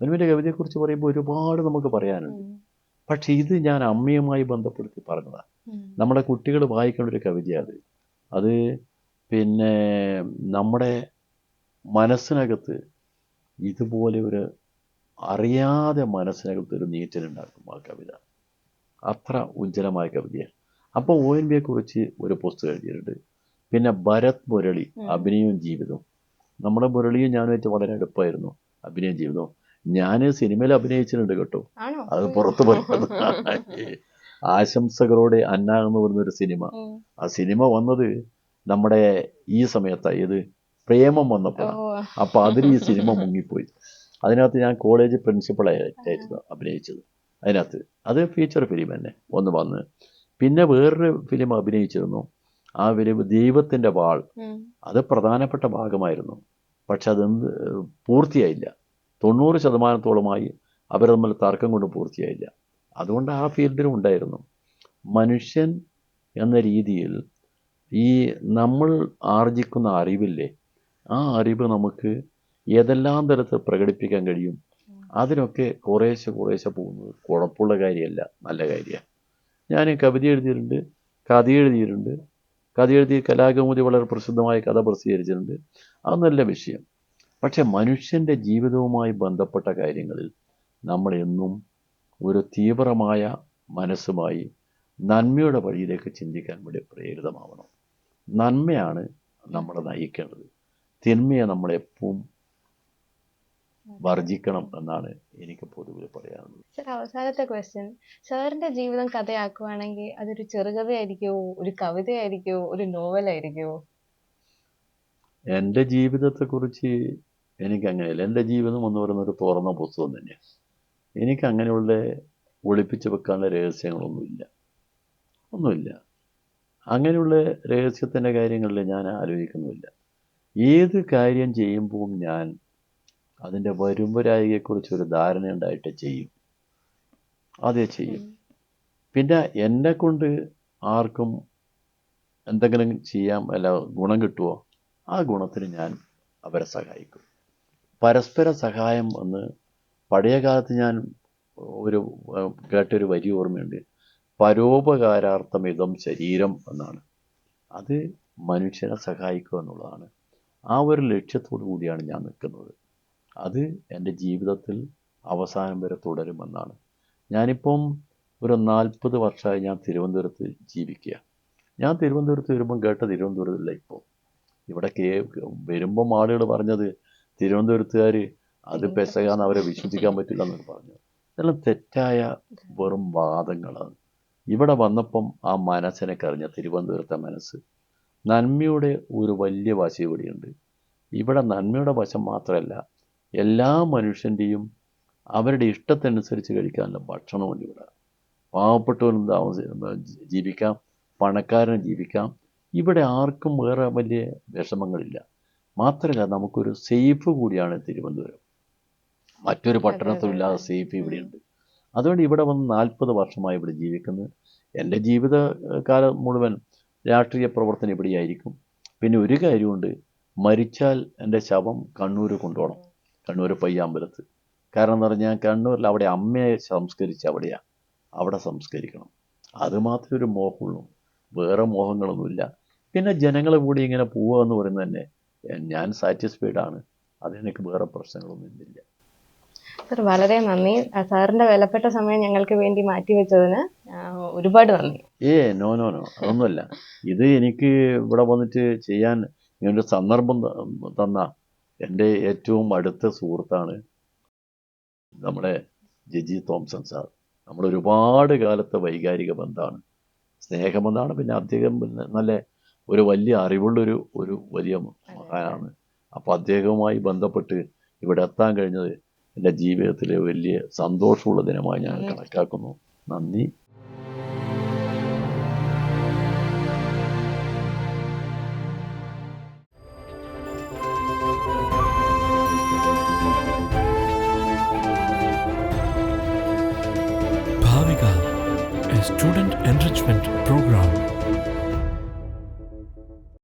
ONVൻ്റെ കവിതയെക്കുറിച്ച് പറയുമ്പോൾ ഒരുപാട് നമുക്ക് പറയാനുണ്ട്. പക്ഷെ ഇത് ഞാൻ അമ്മയുമായി ബന്ധപ്പെടുത്തി പറഞ്ഞതാണ്. നമ്മുടെ കുട്ടികൾ വായിക്കേണ്ട ഒരു കവിതയാണ് അത്. പിന്നെ നമ്മുടെ മനസ്സിനകത്ത് ഇതുപോലെ ഒരു അറിയാതെ മനസ്സിനകത്ത് ഒരു നീറ്റലുണ്ടാക്കും ആ കവിത. അത്ര ഉജ്ജ്വലമായ കവിതയാണ്. അപ്പോൾ ONVയെക്കുറിച്ച് ഒരു പുസ്തകം എഴുതിയിട്ടുണ്ട്. പിന്നെ ഭരത് മുരളി, അഭിനയവും ജീവിതവും. നമ്മുടെ മുരളിയും ഞാനുമായിട്ട് വളരെ അടുപ്പായിരുന്നു. അഭിനയം ജീവിതവും. ഞാൻ സിനിമയിൽ അഭിനയിച്ചിട്ടുണ്ട് കേട്ടോ, അത് പുറത്ത് പറയുന്നത്. ആശംസകളോടെ അന്ന എന്ന് പറയുന്നൊരു സിനിമ. ആ സിനിമ വന്നത് നമ്മുടെ ഈ സമയത്താണ്, ഏത് പ്രേമം വന്നപ്പോൾ. അപ്പോൾ അതിൽ ഈ സിനിമ മുങ്ങിപ്പോയി. അതിനകത്ത് ഞാൻ കോളേജ് പ്രിൻസിപ്പളായിട്ടായിരുന്നു അഭിനയിച്ചത്. അതിനകത്ത് അത് ഫീച്ചർ ഫിലിം തന്നെ ഒന്ന് വന്ന്. പിന്നെ വേറൊരു ഫിലിം അഭിനയിച്ചിരുന്നു. ആ ഫിലിം ദൈവത്തിൻ്റെ വാൾ. അത് പ്രധാനപ്പെട്ട ഭാഗമായിരുന്നു. പക്ഷെ അതെന്ത് പൂർത്തിയായില്ല. 90% അവർ തമ്മിൽ തർക്കം കൊണ്ട് പൂർത്തിയായില്ല. അതുകൊണ്ട് ആ ഫീൽഡിലും ഉണ്ടായിരുന്നു. മനുഷ്യൻ എന്ന രീതിയിൽ ഈ നമ്മൾ ആർജിക്കുന്ന അറിവില്ലേ, ആ അറിവ് നമുക്ക് ഏതെല്ലാം തരത്തിൽ പ്രകടിപ്പിക്കാൻ കഴിയും. അതിനൊക്കെ കുറേശ്ശെ പോകുന്നത് കുഴപ്പമുള്ള കാര്യമല്ല, നല്ല കാര്യമാണ്. ഞാൻ കവിത എഴുതിയിട്ടുണ്ട്, കഥ എഴുതിയിട്ടുണ്ട്. കഥ എഴുതി കലാകൗമുദി വളരെ പ്രസിദ്ധമായ കഥ പ്രസിദ്ധീകരിച്ചിട്ടുണ്ട്. അത് നല്ല വിഷയം. പക്ഷെ മനുഷ്യൻ്റെ ജീവിതവുമായി ബന്ധപ്പെട്ട കാര്യങ്ങളിൽ നമ്മളെന്നും ഒരു തീവ്രമായ മനസ്സുമായി നന്മയുടെ വഴിയിലേക്ക് ചിന്തിക്കാൻ വേണ്ടി പ്രേരിതമാവണം. നന്മയാണ് നമ്മളെ നയിക്കേണ്ടത്. തിന്മയെ നമ്മളെപ്പോഴും വർജിക്കണം എന്നാണ് എനിക്ക് പൊതുവിൽ പറയാനുള്ളത്. സർ, അവസാനത്തെ ക്വസ്റ്റ്യൻ. സാറിന്റെ ജീവിതം കഥയാക്കുവാണെങ്കിൽ അതൊരു ചെറുകഥയായിരിക്കുമോ, ഒരു കവിതയായിരിക്കുമോ, ഒരു നോവലായിരിക്കുമോ? എൻ്റെ ജീവിതത്തെക്കുറിച്ച് എനിക്കങ്ങനെയല്ല. എൻ്റെ ജീവിതം എന്ന് പറയുന്നൊരു തുറന്ന പുസ്തകം തന്നെയാണ്. എനിക്കങ്ങനെയുള്ള ഒളിപ്പിച്ച് വെക്കാനുള്ള രഹസ്യങ്ങളൊന്നുമില്ല. അങ്ങനെയുള്ള രഹസ്യത്തിൻ്റെ കാര്യങ്ങളിൽ ഞാൻ ആലോചിക്കുന്നുമില്ല. ഏത് കാര്യം ചെയ്യുമ്പോഴും ഞാൻ അതിൻ്റെ വരുംവരായികയെക്കുറിച്ചൊരു ധാരണയുണ്ടായിട്ട് ചെയ്യും. അതേ ചെയ്യും. പിന്നെ എന്നെക്കൊണ്ട് ആർക്കും എന്തെങ്കിലും ചെയ്യാൻ ഗുണം കിട്ടുമോ, ആ ഗുണത്തിന് ഞാൻ അവരെ സഹായിക്കും. പരസ്പര സഹായം എന്ന് പഴയ കാലത്ത് ഞാൻ കേട്ടൊരു വരി ഓർമ്മയുണ്ട്. പരോപകാരാർത്ഥം ഇതം ശരീരം എന്നാണ്. അത് മനുഷ്യനെ സഹായിക്കുക എന്നുള്ളതാണ്. ആ ഒരു ലക്ഷ്യത്തോടു കൂടിയാണ് ഞാൻ നിൽക്കുന്നത്. അത് എൻ്റെ ജീവിതത്തിൽ അവസാനം വരെ തുടരുമെന്നാണ്. ഞാനിപ്പം ഒരു 40 വർഷമായി ഞാൻ തിരുവനന്തപുരത്ത് ജീവിക്കുക. ഞാൻ തിരുവനന്തപുരത്ത് വരുമ്പം കേട്ട തിരുവനന്തപുരത്തില്ല. ഇപ്പോൾ ഇവിടെ വരുമ്പം ആളുകൾ പറഞ്ഞത് തിരുവനന്തപുരത്തുകാർ അത് പെസകാന്ന് അവരെ വിശ്വസിക്കാൻ പറ്റില്ല എന്നൊക്കെ പറഞ്ഞു. ഇതെല്ലാം തെറ്റായ വെറും വാദങ്ങളാണ്. ഇവിടെ വന്നപ്പം ആ മനസ്സിനെ കറിഞ്ഞ തിരുവനന്തപുരത്തെ മനസ്സ് നന്മയുടെ ഒരു വലിയ വശം ഇവിടെയുണ്ട്. ഇവിടെ നന്മയുടെ വശം മാത്രമല്ല, എല്ലാ മനുഷ്യൻ്റെയും അവരുടെ ഇഷ്ടത്തിനനുസരിച്ച് കഴിക്കാനുള്ള ഭക്ഷണമുണ്ട് ഇവിടെ. പാവപ്പെട്ടവനും ജീവിക്കാം, പണക്കാരന് ജീവിക്കാം. ഇവിടെ ആർക്കും വേറെ വലിയ വിഷമങ്ങളില്ല. മാത്രമല്ല, നമുക്കൊരു സേഫ് കൂടിയാണ് തിരുവനന്തപുരം. മറ്റൊരു പട്ടണത്തും ഇല്ലാതെ സേഫ് ഇവിടെയുണ്ട്. അതുകൊണ്ട് ഇവിടെ വന്ന് 40 വർഷമായി ഇവിടെ ജീവിക്കുന്നത്. എൻ്റെ ജീവിതകാലം മുഴുവൻ രാഷ്ട്രീയ പ്രവർത്തനം ഇവിടെയായിരിക്കും. പിന്നെ ഒരു കാര്യമുണ്ട്, മരിച്ചാൽ എൻ്റെ ശവം കണ്ണൂർ കൊണ്ടുപോകണം, കണ്ണൂർ പയ്യാമ്പലത്ത്. കാരണം എന്ന് പറഞ്ഞാൽ കണ്ണൂരിൽ അവിടെ അമ്മയെ സംസ്കരിച്ച് അവിടെ സംസ്കരിക്കണം. അതുമാത്രമേ ഒരു മോഹമുള്ളൂ, വേറെ മോഹങ്ങളൊന്നുമില്ല. പിന്നെ ജനങ്ങളെ കൂടി ഇങ്ങനെ പോവുക എന്ന് പറയുന്നത് തന്നെ ഞാൻ സാറ്റിസ്ഫൈഡ് ആണ്. അതെനിക്ക് വേറെ പ്രശ്നങ്ങളൊന്നും ഇല്ല. സർ, വളരെ നന്ദി. സാറിന്റെ വിലപ്പെട്ട സമയം ഞങ്ങൾക്ക് വേണ്ടി മാറ്റിവെച്ചതിന് ഒരുപാട് നന്ദി. നോ അതൊന്നുമല്ല. ഇത് എനിക്ക് ഇവിടെ വന്നിട്ട് ചെയ്യാൻ ഇങ്ങനൊരു സന്ദർഭം തന്ന എൻ്റെ ഏറ്റവും അടുത്ത സുഹൃത്താണ് നമ്മുടെ ജെജി തോംസൺ സാർ. നമ്മളൊരുപാട് കാലത്തെ വൈകാരിക ബന്ധമാണ്, സ്നേഹബന്ധമാണ്. പിന്നെ അദ്ദേഹം നല്ല ഒരു വലിയ അറിവുള്ളൊരു വലിയ മഹാനാണ്. അപ്പോൾ അദ്ദേഹവുമായി ബന്ധപ്പെട്ട് ഇവിടെ എത്താൻ കഴിഞ്ഞത് എൻ്റെ ജീവിതത്തിലെ വലിയ സന്തോഷമുള്ള ദിനമായി ഞാൻ കണക്കാക്കുന്നു. നന്ദി. Bhavika, a student enrichment program.